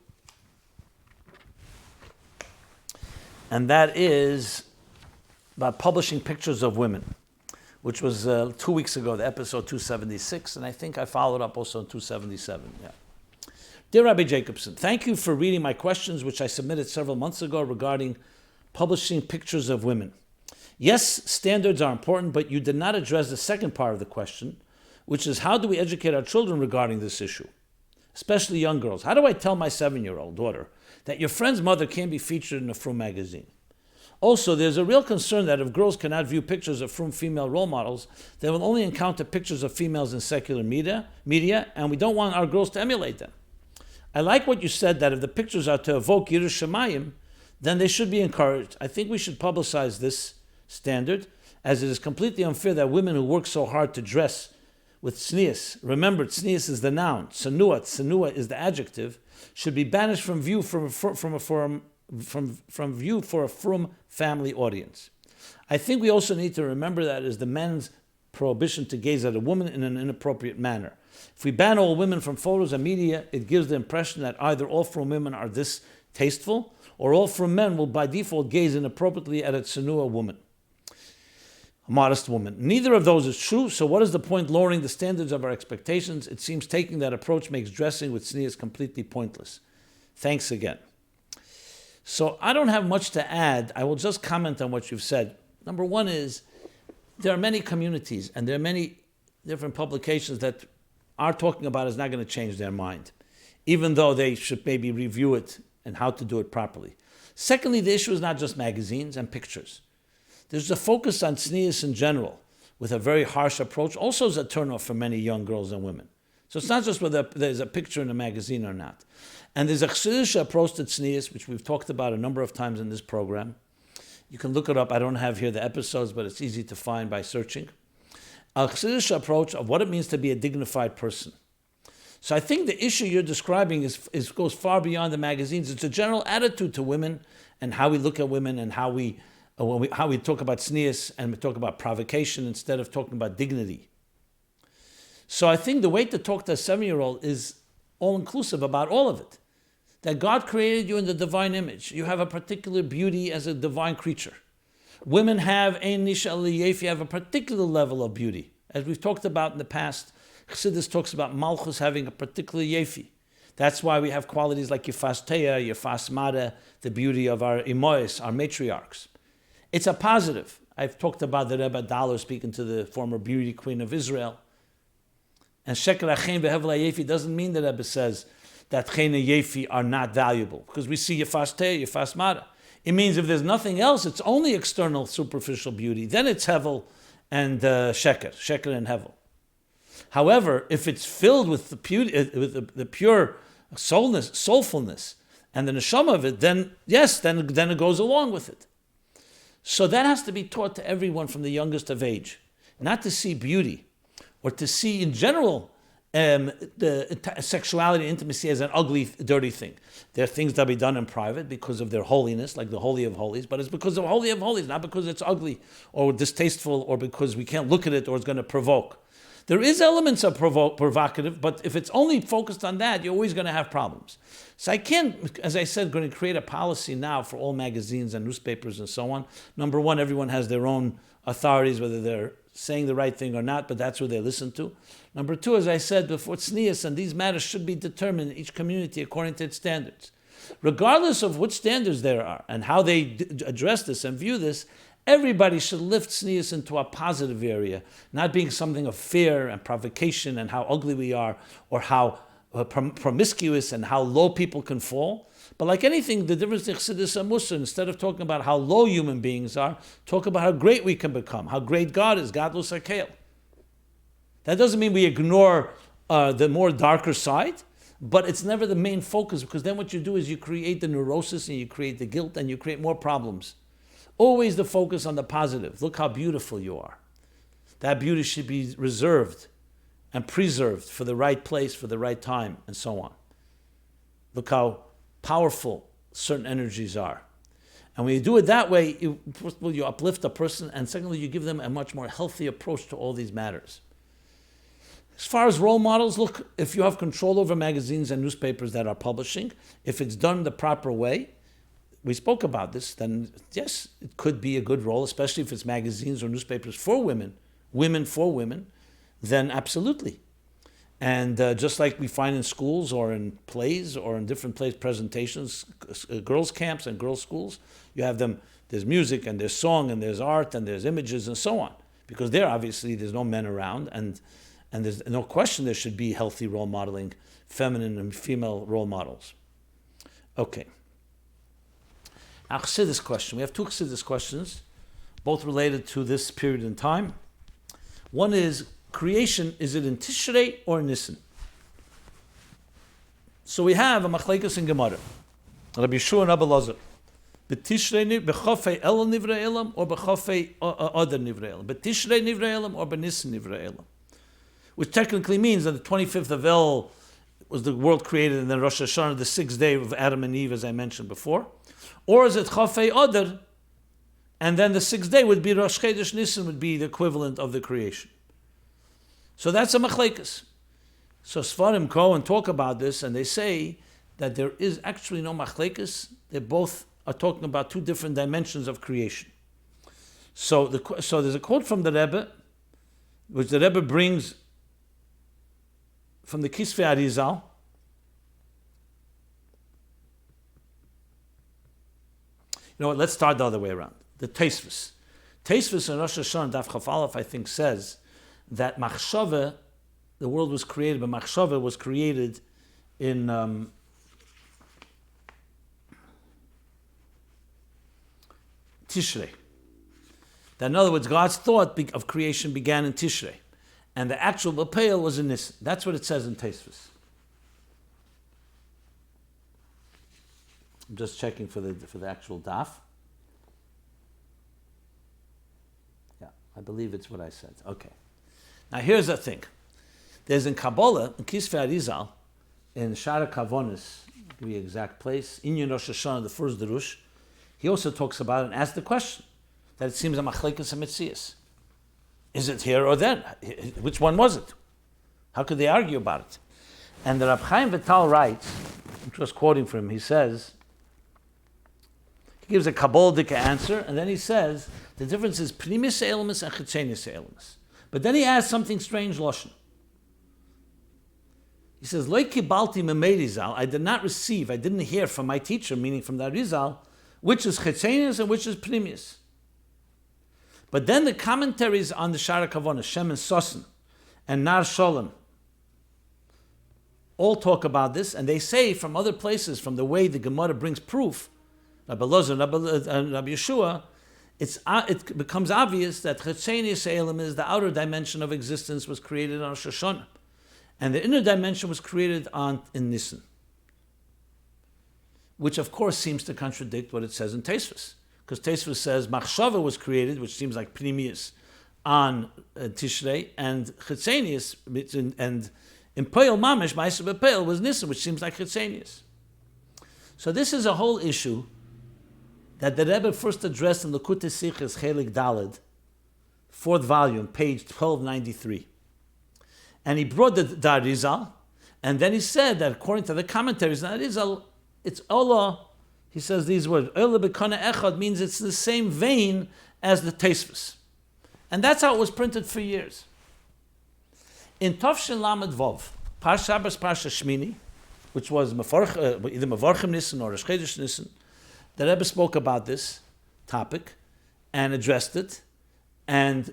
And that is about publishing pictures of women, which was 2 weeks ago, the episode 276, and I think I followed up also in 277. Yeah. Dear Rabbi Jacobson, thank you for reading my questions, which I submitted several months ago regarding publishing pictures of women. Yes, standards are important, but you did not address the second part of the question, which is how do we educate our children regarding this issue, especially young girls? How do I tell my 7-year-old daughter that your friend's mother can't be featured in a frum magazine? Also, there's a real concern that if girls cannot view pictures of frum female role models, they will only encounter pictures of females in secular media, and we don't want our girls to emulate them. I like what you said that if the pictures are to evoke Yiras Shamayim, then they should be encouraged. I think we should publicize this standard, as it is completely unfair that women who work so hard to dress with tznius, remember tznius is the noun, tsanua is the adjective, should be banished from view from view for a frum family audience. I think we also need to remember that it is the man's prohibition to gaze at a woman in an inappropriate manner. If we ban all women from photos and media, it gives the impression that either all frum women are distasteful, or all frum men will by default gaze inappropriately at a tsanua woman, a modest woman. Neither of those is true, so what is the point lowering the standards of our expectations? It seems taking that approach makes dressing with tznius completely pointless. Thanks again. So I don't have much to add. I will just comment on what you've said. Number one is, there are many communities and there are many different publications that are talking about is not going to change their mind, even though they should maybe review it and how to do it properly. Secondly, the issue is not just magazines and pictures. There's a focus on tznius in general with a very harsh approach, also is a turnoff for many young girls and women. So it's not just whether there's a picture in a magazine or not. And there's a Chassidus approach to tznius, which we've talked about a number of times in this program. You can look it up. I don't have here the episodes, but it's easy to find by searching. A Chassidus approach of what it means to be a dignified person. So I think the issue you're describing goes far beyond the magazines. It's a general attitude to women and how we look at women and how we talk about tznius and we talk about provocation instead of talking about dignity. So I think the way to talk to a 7-year-old is all-inclusive about all of it. That God created you in the divine image. You have a particular beauty as a divine creature. Women have have a particular level of beauty. As we've talked about in the past, Chassidus talks about Malchus having a particular yefi. That's why we have qualities like Yefas Teya, Yefas Mada, the beauty of our imois, our matriarchs. It's a positive. I've talked about the Rebbe Daller speaking to the former beauty queen of Israel. And Sheker Achen Behevel Yefi doesn't mean the Rebbe says that Chena Yefi are not valuable, because we see Yefas Teya, Yefas Mada. It means if there's nothing else, it's only external, superficial beauty. Then it's Hevel and Sheker and Hevel. However, if it's filled with the pure soulfulness, and the neshama of it, then yes, then it goes along with it. So that has to be taught to everyone from the youngest of age, not to see beauty, or to see in general sexuality and intimacy as an ugly, dirty thing. There are things that be done in private because of their holiness, like the Holy of Holies, but it's because of Holy of Holies, not because it's ugly or distasteful or because we can't look at it or it's going to provoke. There is elements of provocative, but if it's only focused on that, you're always going to have problems. So I can't, as I said, going to create a policy now for all magazines and newspapers and so on. Number one, everyone has their own authorities, whether they're saying the right thing or not, but that's who they listen to. Number two, as I said before, tznius and these matters should be determined in each community according to its standards. Regardless of what standards there are and how they address this and view this, everybody should lift tznius into a positive area, not being something of fear and provocation and how ugly we are or how promiscuous and how low people can fall. But like anything, the difference in Chassidus and Mussar, instead of talking about how low human beings are, talk about how great we can become, how great God is, Gadlus HaKel. That doesn't mean we ignore the more darker side, but it's never the main focus, because then what you do is you create the neurosis and you create the guilt and you create more problems. Always the focus on the positive. Look how beautiful you are. That beauty should be reserved and preserved for the right place, for the right time, and so on. Look how powerful certain energies are. And when you do it that way, first of all, you uplift a person, and secondly, you give them a much more healthy approach to all these matters. As far as role models, look, if you have control over magazines and newspapers that are publishing, if it's done the proper way, we spoke about this, then yes, it could be a good role, especially if it's magazines or newspapers for women, women for women, then absolutely. And just like we find in schools or in plays or in different place presentations, girls' camps and girls' schools, you have them, there's music and there's song and there's art and there's images and so on. Because there obviously there's no men around, and there's no question there should be healthy role modeling, feminine and female role models. Okay. Now, Chassidus question. We have two Chassidus questions, both related to this period in time. One is, creation, is it in Tishrei or in Nissan? So we have a machlekes in Gemara. Rabbi Yeshua and Rabbi Lazar. B'Tishrei b'chafei Elul nivrei elam or b'chafei Adar nivrei elam. B'Tishrei nivrei elam or b'Nissan nivrei elam. Which technically means that the 25th of El was the world created, and then Rosh Hashana, the 6th day of Adam and Eve, as I mentioned before. Or is it Chafei Adar, and then the 6th day would be Rosh Chodesh Nissan, would be the equivalent of the creation. So that's a machlekes. So Sfarim go and talk about this, and they say that there is actually no machlekes. They both are talking about two different dimensions of creation. So there's a quote from the Rebbe, which the Rebbe brings from the Kisvei Arizal. You know what? Let's start the other way around. The Tosfos. Tosfos in Rosh Hashana, Daf Chaf Aleph, I think, says that machshava, the world was created, but machshava was created in Tishrei. That in other words, God's thought of creation began in Tishrei, and the actual repayment was in Nissan. That's what it says in Tosfos. I'm just checking for the actual daf. Yeah, I believe it's what I said. Okay. Now here's the thing. There's in Kabbalah, in Kisvei Arizal, in Shara Kavonis, to be exact place, in Rosh Hashana, the first Darush, he also talks about it and asks the question that it seems a machlekes and mitzias. Is it here or then? Which one was it? How could they argue about it? And the Rab Chaim Vital writes, I'm just quoting from him, he says, he gives a Kabbalic answer, and then he says, the difference is primis elemus and chitzenius elemus. But then he adds something strange, Lashon. He says, Lo kibalti memei Rizal, I did not receive, I didn't hear from my teacher, meaning from that Rizal, which is chitzenius and which is primis. But then the commentaries on the Shara Kavona, Shem and Sosen, and Nar Sholem, all talk about this, and they say from other places, from the way the Gemara brings proof, Rabbi Lozer and Rabbi Yeshua, it becomes obvious that Chetzenius Elam is the outer dimension of existence was created on Rosh Hashana, and the inner dimension was created in Nissan, which of course seems to contradict what it says in Tosfos, because Tosfos says Machshava was created, which seems like Pnimius, on Tishrei, and Chetzenius and Impoel Mamish, Ma'aser B'Peil, was Nissan, which seems like Chetzenius. So this is a whole issue that the Rebbe first addressed in Lekutei Sichos Chelik Daled, 4th volume, page 1293. And he brought the Arizal, and then he said that according to the commentaries, the Arizal, it's Allah, he says these words, Ola B'Kana Echad means it's the same vein as the Tosfos. And that's how it was printed for years. In Tafshin Lamed Vov, Par Shabbos Parsha Shmini, which was either Mevorchim Nissan or Rosh Chodesh Nissan, the Rebbe spoke about this topic and addressed it, and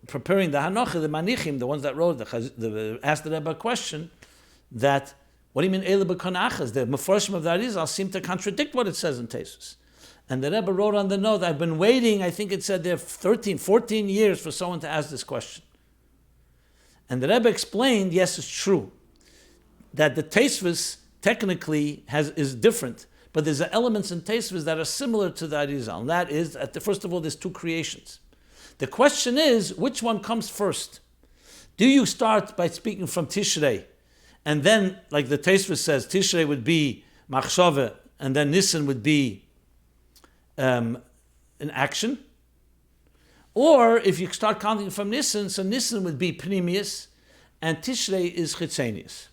preparing the Hanocha, the Manichim, the ones that wrote, asked the Rebbe a question that, what do you mean Eile B'Kana Achaz? The Meforshim of the Arizal seem to contradict what it says in Tosfos. And the Rebbe wrote on the note, I've been waiting, I think it said there 13, 14 years for someone to ask this question. And the Rebbe explained, yes, it's true, that the Tosfos technically is different, but there's elements in Tosfos that are similar to the Arizal. And that is, first of all, there's two creations. The question is, which one comes first? Do you start by speaking from Tishrei, and then, like the Tosfos says, Tishrei would be Machshava, and then Nissan would be an action? Or if you start counting from Nissan, so Nissan would be Pnimius, and Tishrei is Chitzenius.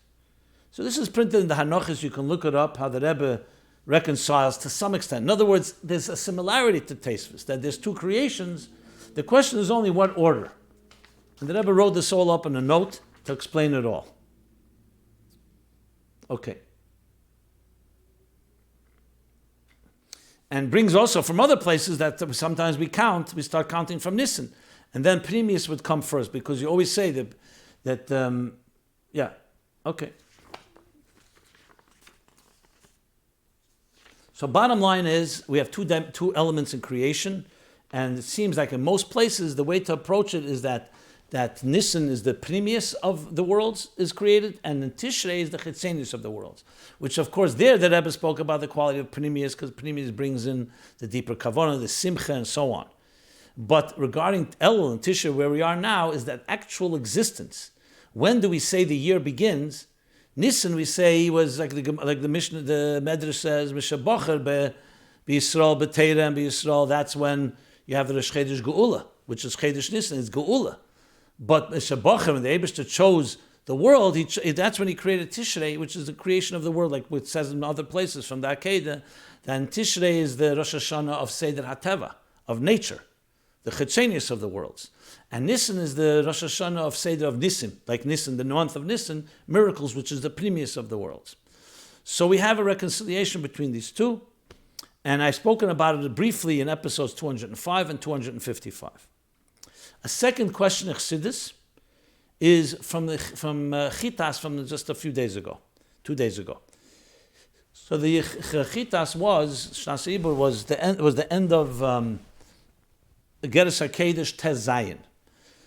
So this is printed in the Hanochas. You can look it up, how the Rebbe reconciles to some extent. In other words, there's a similarity to Tosfos, that there's two creations. The question is only what order. And the Rebbe wrote this all up in a note to explain it all. Okay. And brings also from other places that sometimes we start counting from Nissan. And then Pnimius would come first, because you always say that yeah, okay. So bottom line is, we have two elements in creation, and it seems like in most places, the way to approach it is that Nissan is the Pnimius of the worlds is created, and then Tishrei is the Chitzenius of the worlds. Which, of course, there the Rebbe spoke about the quality of Pnimius, because Pnimius brings in the deeper Kavanah, the Simcha, and so on. But regarding Elul and Tishrei, where we are now, is that actual existence. When do we say the year begins? Nissan, we say, he was like the Mishnah, the Medrash says, Mishabocher B'Yisrael, B'Teira and B'Yisrael. That's when you have the Rosh Chodesh Geula, which is Chodesh Nissan, it's Geula. But Mishabocher, when the Eibishter chose the world, that's when he created Tishrei, which is the creation of the world, like it says in other places from the Akedah. Then Tishrei is the Rosh Hashana of Seder HaTeva, of nature, the Chitzenius of the worlds. And Nissan is the Rosh Hashana of Seder of Nissim, like Nissan, the month of Nissan, miracles, which is the Pnimius of the worlds. So we have a reconciliation between these two. And I've spoken about it briefly in episodes 205 and 255. A second question of Chassidus is from Chitas from just a few days ago, 2 days ago. So the Chitas was the end of Iggeres Hakodesh Tez Zayin.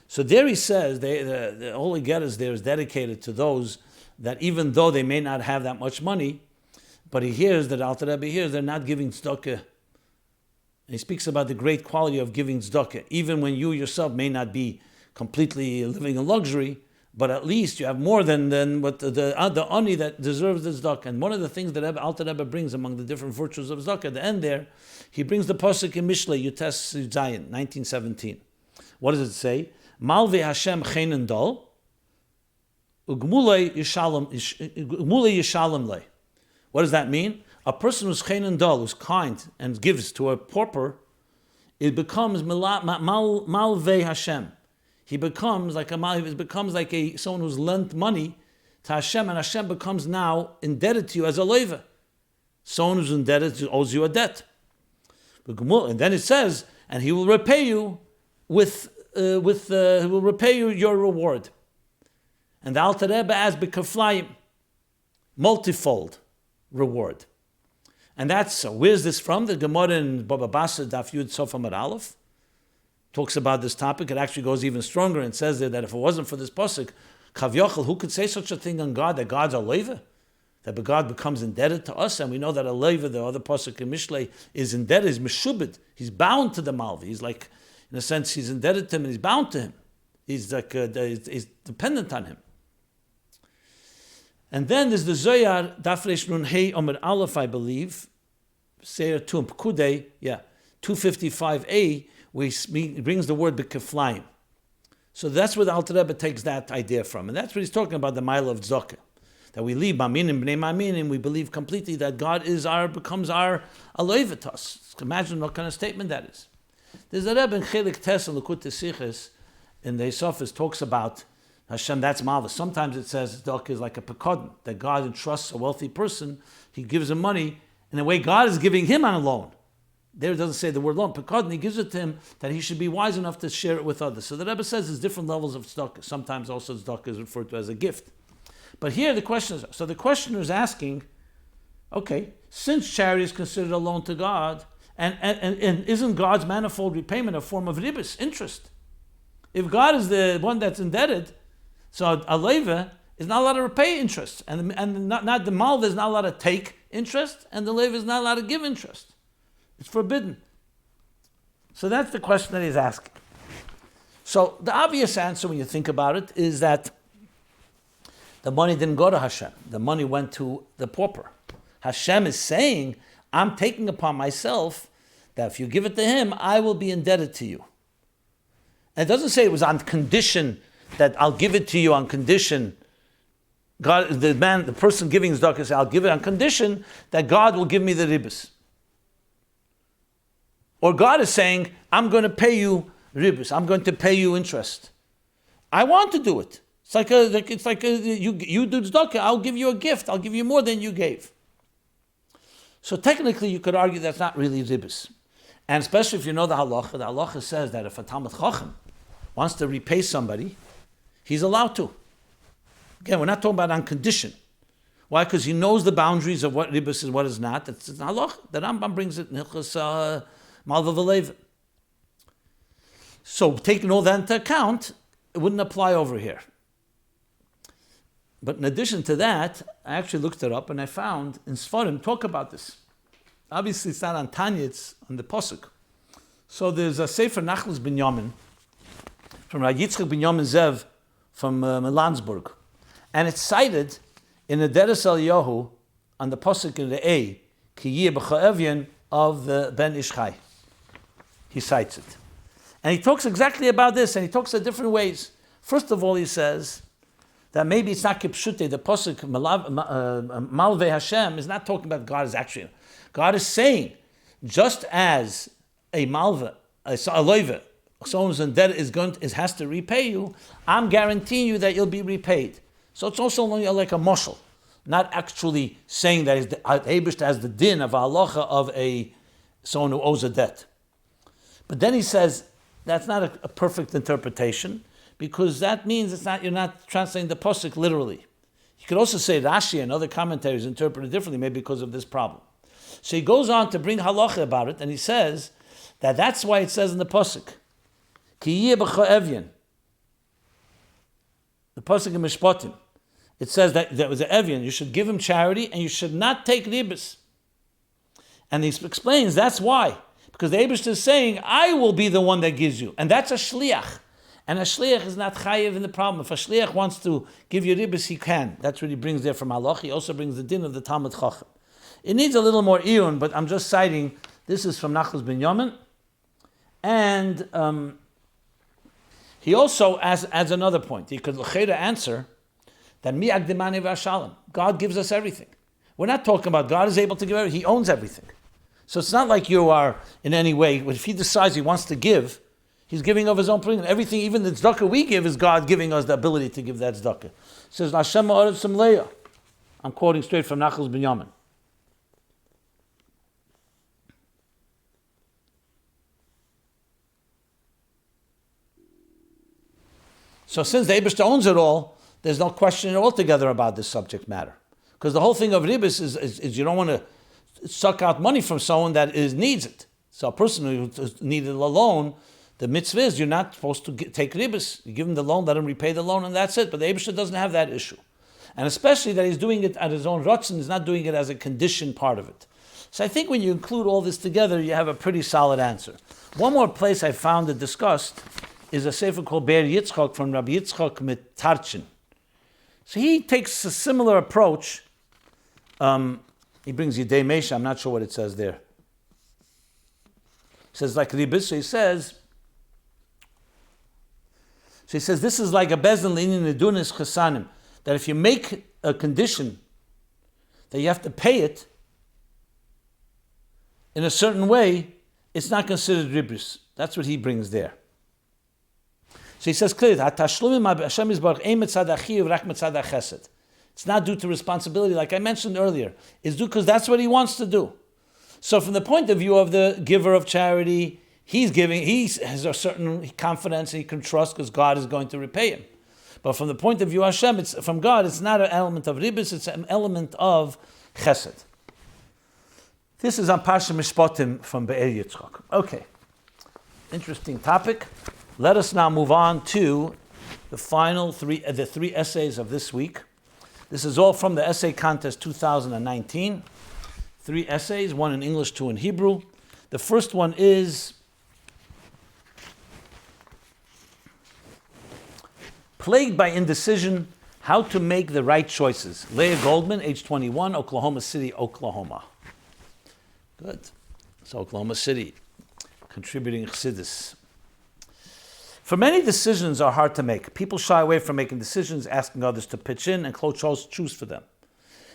So there he says the whole Iggeres there is dedicated to those that even though they may not have that much money, but he hears that Alter Rebbe hears they're not giving tzedakah. And he speaks about the great quality of giving tzedakah, even when you yourself may not be completely living in luxury, but at least you have more than what the ani that deserves the tzedakah. And one of the things that Alter Rebbe brings among the different virtues of tzedakah, at the end there, he brings the pasuk in Mishlei Yutes Zayin, 1917. What does it say? Malve Hashem cheinen dol, ugmulei yishalom lei. What does that mean? A person who's cheinen dol, who's kind and gives to a pauper, it becomes malve Hashem. He becomes like someone who's lent money to Hashem, and Hashem becomes now indebted to you as a leiva. Someone who's indebted owes you a debt. And then it says, and he will repay you he will repay you your reward. And the Alter Rebbe as bekaflayim, multifold reward. And that's, where's this from? The Gemara in Baba Basra, Daf Yud Sof Amar Aleph, talks about this topic. It actually goes even stronger and says there that if it wasn't for this pasuk, Kav Yochel, who could say such a thing on God, that God's a leiva? That God becomes indebted to us, and we know that a leiva, the other pasuk in Mishlei, is indebted, is meshubed. He's bound to the malvi. He's like, in a sense, he's indebted to him and he's bound to him. He's like, he's dependent on him. And then there's the Zohar, Daf Reish Nun Hey Omer Aleph, I believe, Seir Tum Pkudei, 255a, where he brings the word bekeflaim. So that's where the Alter Rebbe takes that idea from. And that's what he's talking about, the mile of tzedakah. That we leave Maminim, Bnei Maminim, we believe completely that God becomes our aloiva to us. Imagine what kind of statement that is. There's a Rebbe in Chelik Tes and Lekut Siches in the Esophagus talks about Hashem, that's marvelous. Sometimes it says tzedakah is like a pekodin, that God entrusts a wealthy person, he gives him money, in a way God is giving him on a loan. There it doesn't say the word loan. Pekodin, he gives it to him that he should be wise enough to share it with others. So the Rebbe says there's different levels of tzedakah. Sometimes also tzedakah is referred to as a gift. But here the question is, so the questioner is asking, okay, since charity is considered a loan to God, and isn't God's manifold repayment a form of ribis, interest? If God is the one that's indebted, so a leiva is not allowed to repay interest, and not the malva is not allowed to take interest, and the leiva is not allowed to give interest. It's forbidden. So that's the question that he's asking. So the obvious answer, when you think about it, is that the money didn't go to Hashem. The money went to the pauper. Hashem is saying, I'm taking upon myself that if you give it to him, I will be indebted to you. And it doesn't say it was on condition that I'll give it to you on condition. God, the person giving tzedakah says, I'll give it on condition that God will give me the ribis. Or God is saying, I'm going to pay you ribis. I'm going to pay you interest. I want to do it. It's like you do tzedakah, I'll give you a gift. I'll give you more than you gave. So technically, you could argue that's not really ribis. And especially if you know the halacha says that if a Talmid Chacham wants to repay somebody, he's allowed to. Again, we're not talking about on condition. Why? Because he knows the boundaries of what ribis is, what is not. It's the halacha. The Rambam brings it in Hilchos Malva V'Leiva. So taking all that into account, it wouldn't apply over here. But in addition to that, I actually looked it up and I found in Sfarim talk about this. Obviously, it's not on Tanya, it's on the Pasuk. So there's a Sefer Nachlas Binyamin from Yitzchak Binyamin Zev from Landsberg. And it's cited in the Deres Eliyahu on the Pasuk in the A, Ki Yeh B'Cha'evyin of the Ben Ishchai. He cites it. And he talks exactly about this, and he talks in different ways. First of all, he says that maybe it's not Kipshute, the Pasuk Malve Hashem is not talking about God is actually. God is saying, just as a malva, a loiva, someone who's in debt has to repay you, I'm guaranteeing you that you'll be repaid. So it's also like a moshel, not actually saying that Eibush has the din of halacha of a someone who owes a debt. But then he says that's not a perfect interpretation, because that means you're not translating the pasuk literally. You could also say Rashi and other commentaries interpret it differently, maybe because of this problem. So he goes on to bring halacha about it, and he says that that's why it says in the pasuk, Ki yeh b'cha evyin. The pasuk in Mishpatim, it says that there was an evyin, you should give him charity, and you should not take ribis. And he explains that's why. Because the Eibush is saying, I will be the one that gives you. And that's a shliach. And a shliach is not chayiv in the problem. If a shliach wants to give you ribis, he can. That's what he brings there from halach. He also brings the din of the Talmud Chacham. It needs a little more iyun, but I'm just citing, this is from Nachlas ben Yamin. And he also adds another point. He could l'cheira answer that mi agdimani v'ashalom. God gives us everything. We're not talking about God is able to give everything. He owns everything. So it's not like you are in any way, if he decides he wants to give, he's giving of his own plan. Everything, even the tzedakah we give, is God giving us the ability to give that tzedakah. It says, Hashem ma'orev some Leah. I'm quoting straight from Nachlas ben Yamin. So since the Eibishter owns it all, there's no question altogether about this subject matter. Because the whole thing of ribis is you don't want to suck out money from someone that needs it. So a person who needed a loan, the mitzvah is you're not supposed to take ribis. You give him the loan, let him repay the loan, and that's it. But the Eibishter doesn't have that issue. And especially that he's doing it at his own rotzen, he's not doing it as a conditioned part of it. So I think when you include all this together, you have a pretty solid answer. One more place I found it discussed is a sefer called Be'er Yitzchak from Rabbi Yitzchak Mitarchin. So he takes a similar approach. He brings Yidei Mesha, I'm not sure what it says there. It says like ribis, so he says this is like a bezdin l'inyan nedunis chesanim, that if you make a condition that you have to pay it in a certain way, it's not considered ribis. That's what he brings there. So he says clearly, it's not due to responsibility, like I mentioned earlier. It's due because that's what he wants to do. So from the point of view of the giver of charity, he has a certain confidence and he can trust because God is going to repay him. But from the point of view of Hashem, from God, it's not an element of ribis, it's an element of chesed. This is on Parsha Mishpatim from Be'er Yitzchak. Okay, interesting topic. Let us now move on to the final three essays of this week. This is all from the Essay Contest 2019. 3 essays, 1 in English, 2 in Hebrew. The first one is Plagued by Indecision, How to Make the Right Choices. Leah Goldman, age 21, Oklahoma City, Oklahoma. Good. So Oklahoma City, contributing Chassidus. For many, decisions are hard to make. People shy away from making decisions, asking others to pitch in and choose for them.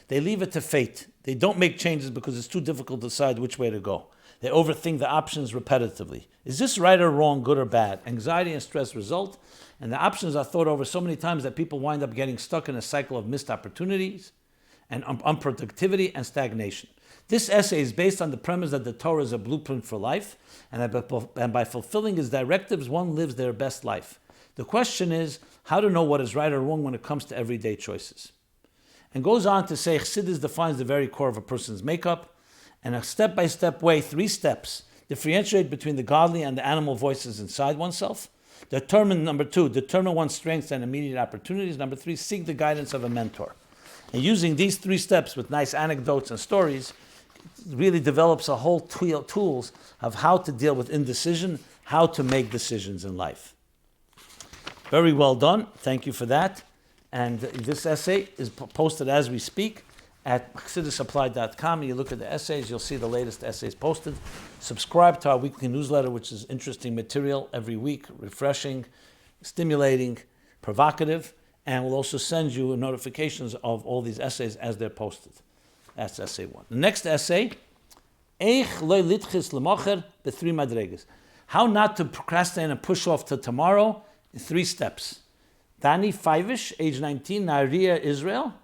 They leave it to fate. They don't make changes because it's too difficult to decide which way to go. They overthink the options repetitively. Is this right or wrong, good or bad? Anxiety and stress result, and the options are thought over so many times that people wind up getting stuck in a cycle of missed opportunities and unproductivity and stagnation. This essay is based on the premise that the Torah is a blueprint for life, and by fulfilling its directives, one lives their best life. The question is how to know what is right or wrong when it comes to everyday choices. And goes on to say, Chassidus defines the very core of a person's makeup, and a step-by-step way, 3 steps, differentiate between the godly and the animal voices inside oneself. Number 2, determine one's strengths and immediate opportunities. Number 3, seek the guidance of a mentor. And using these 3 steps with nice anecdotes and stories, really develops a whole tools of how to deal with indecision, how to make decisions in life. Very well done. Thank you for that. And this essay is posted as we speak at ChassidusApply.com. You look at the essays, you'll see the latest essays posted. Subscribe to our weekly newsletter, which is interesting material every week, refreshing, stimulating, provocative, and we'll also send you notifications of all these essays as they're posted. That's essay 1. The next essay, how not to procrastinate and push off to tomorrow in 3 steps. Dani Faivish, age 19, Naharia, Israel,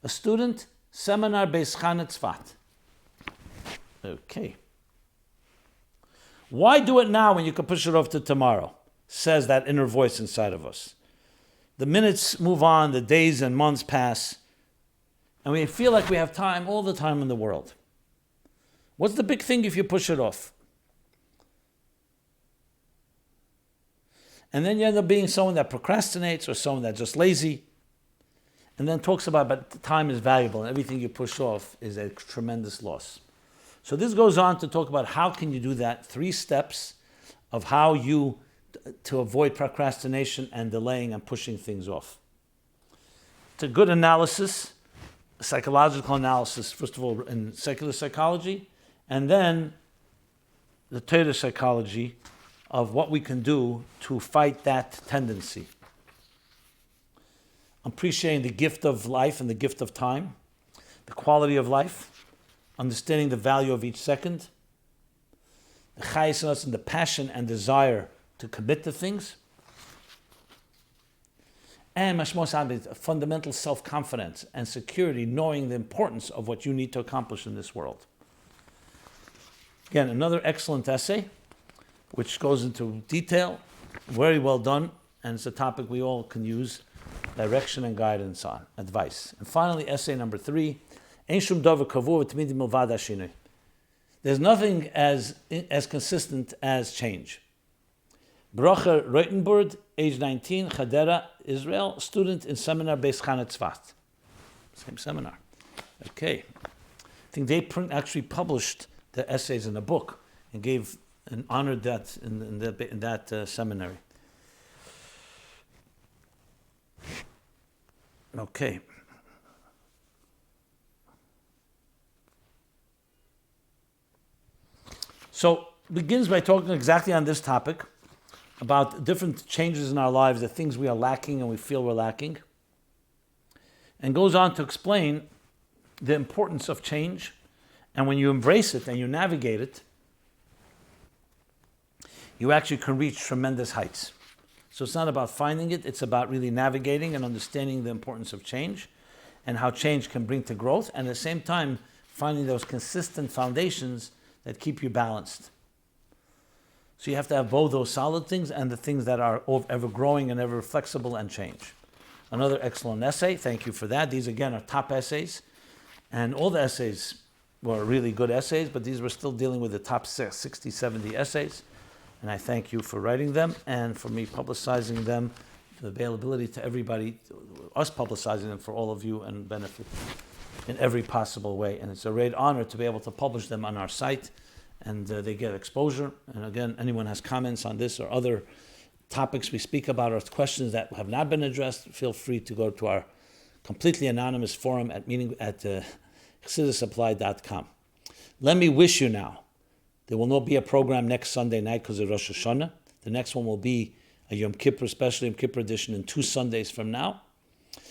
a student, seminar Beis Chana Tzfat. Okay. Why do it now when you can push it off to tomorrow? Says that inner voice inside of us. The minutes move on, the days and months pass, and we feel like we have time, all the time in the world. What's the big thing if you push it off? And then you end up being someone that procrastinates or someone that's just lazy, and then talks about, but time is valuable and everything you push off is a tremendous loss. So this goes on to talk about how can you do that, 3 steps of how you, to avoid procrastination and delaying and pushing things off. It's a good analysis, a psychological analysis, first of all in secular psychology, and then the Torah psychology of what we can do to fight that tendency. Appreciating the gift of life and the gift of time, the quality of life, understanding the value of each second, the chayes and the passion and desire to commit to things, and mashmos fundamental self-confidence and security, knowing the importance of what you need to accomplish in this world. Again, another excellent essay, which goes into detail, very well done, and it's a topic we all can use direction and guidance on, advice. And finally, essay number 3, Ein shum davar kavua ותמידי מלבד השינוי. There's nothing as consistent as change. Bracha Roitenburd, age 19, Chadera, Israel, student in seminar based Tzvat. Same seminar. Okay. I think they actually published the essays in a book and gave and honored that in that seminary. Okay. So begins by talking exactly on this topic about different changes in our lives, the things we are lacking and we feel we're lacking, and goes on to explain the importance of change, and when you embrace it and you navigate it, you actually can reach tremendous heights. So it's not about finding it, it's about really navigating and understanding the importance of change and how change can bring to growth, and at the same time finding those consistent foundations that keep you balanced. So you have to have both those solid things and the things that are ever growing and ever flexible and change. Another excellent essay, thank you for that. These again are top essays, and all the essays were really good essays, but these were still dealing with the top 60, 70 essays. And I thank you for writing them and for me publicizing them, the availability to everybody, us publicizing them for all of you and benefit in every possible way. And it's a great honor to be able to publish them on our site, and they get exposure. And again, anyone has comments on this or other topics we speak about or questions that have not been addressed, feel free to go to our completely anonymous forum at ChassidusApply.com. Let me wish you now. There will not be a program next Sunday night because of Rosh Hashana. The next one will be a Yom Kippur, special Yom Kippur edition in 2 Sundays from now.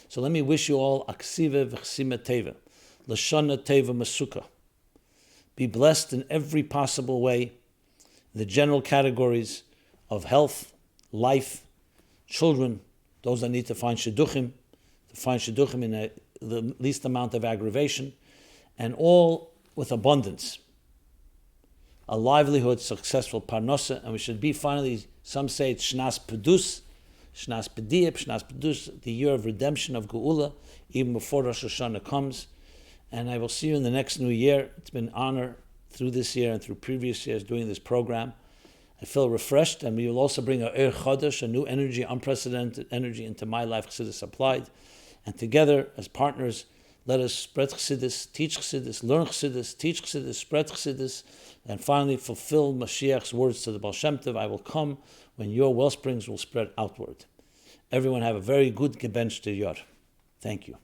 So let me wish you all Aksiva v'chsima teva, Lashana teva masuka. Be blessed in every possible way, in the general categories of health, life, children, those that need to find shidduchim in the least amount of aggravation, and all with abundance. A livelihood, successful parnosa, and we should be finally, some say it's Shnas Pedus, Shnas Pedus, the year of redemption of Geula, even before Rosh Hashana comes. And I will see you in the next new year. It's been an honor through this year and through previous years doing this program. I feel refreshed, and we will also bring a Chodesh, a new energy, unprecedented energy into my life, Chassidus Applied. And together, as partners, let us spread Chassidus, teach Chassidus, learn Chassidus, teach Chassidus, spread Chassidus, and finally fulfill Mashiach's words to the Baal Shem Tov, I will come when your wellsprings will spread outward. Everyone have a very good gebenchte Yor. Thank you.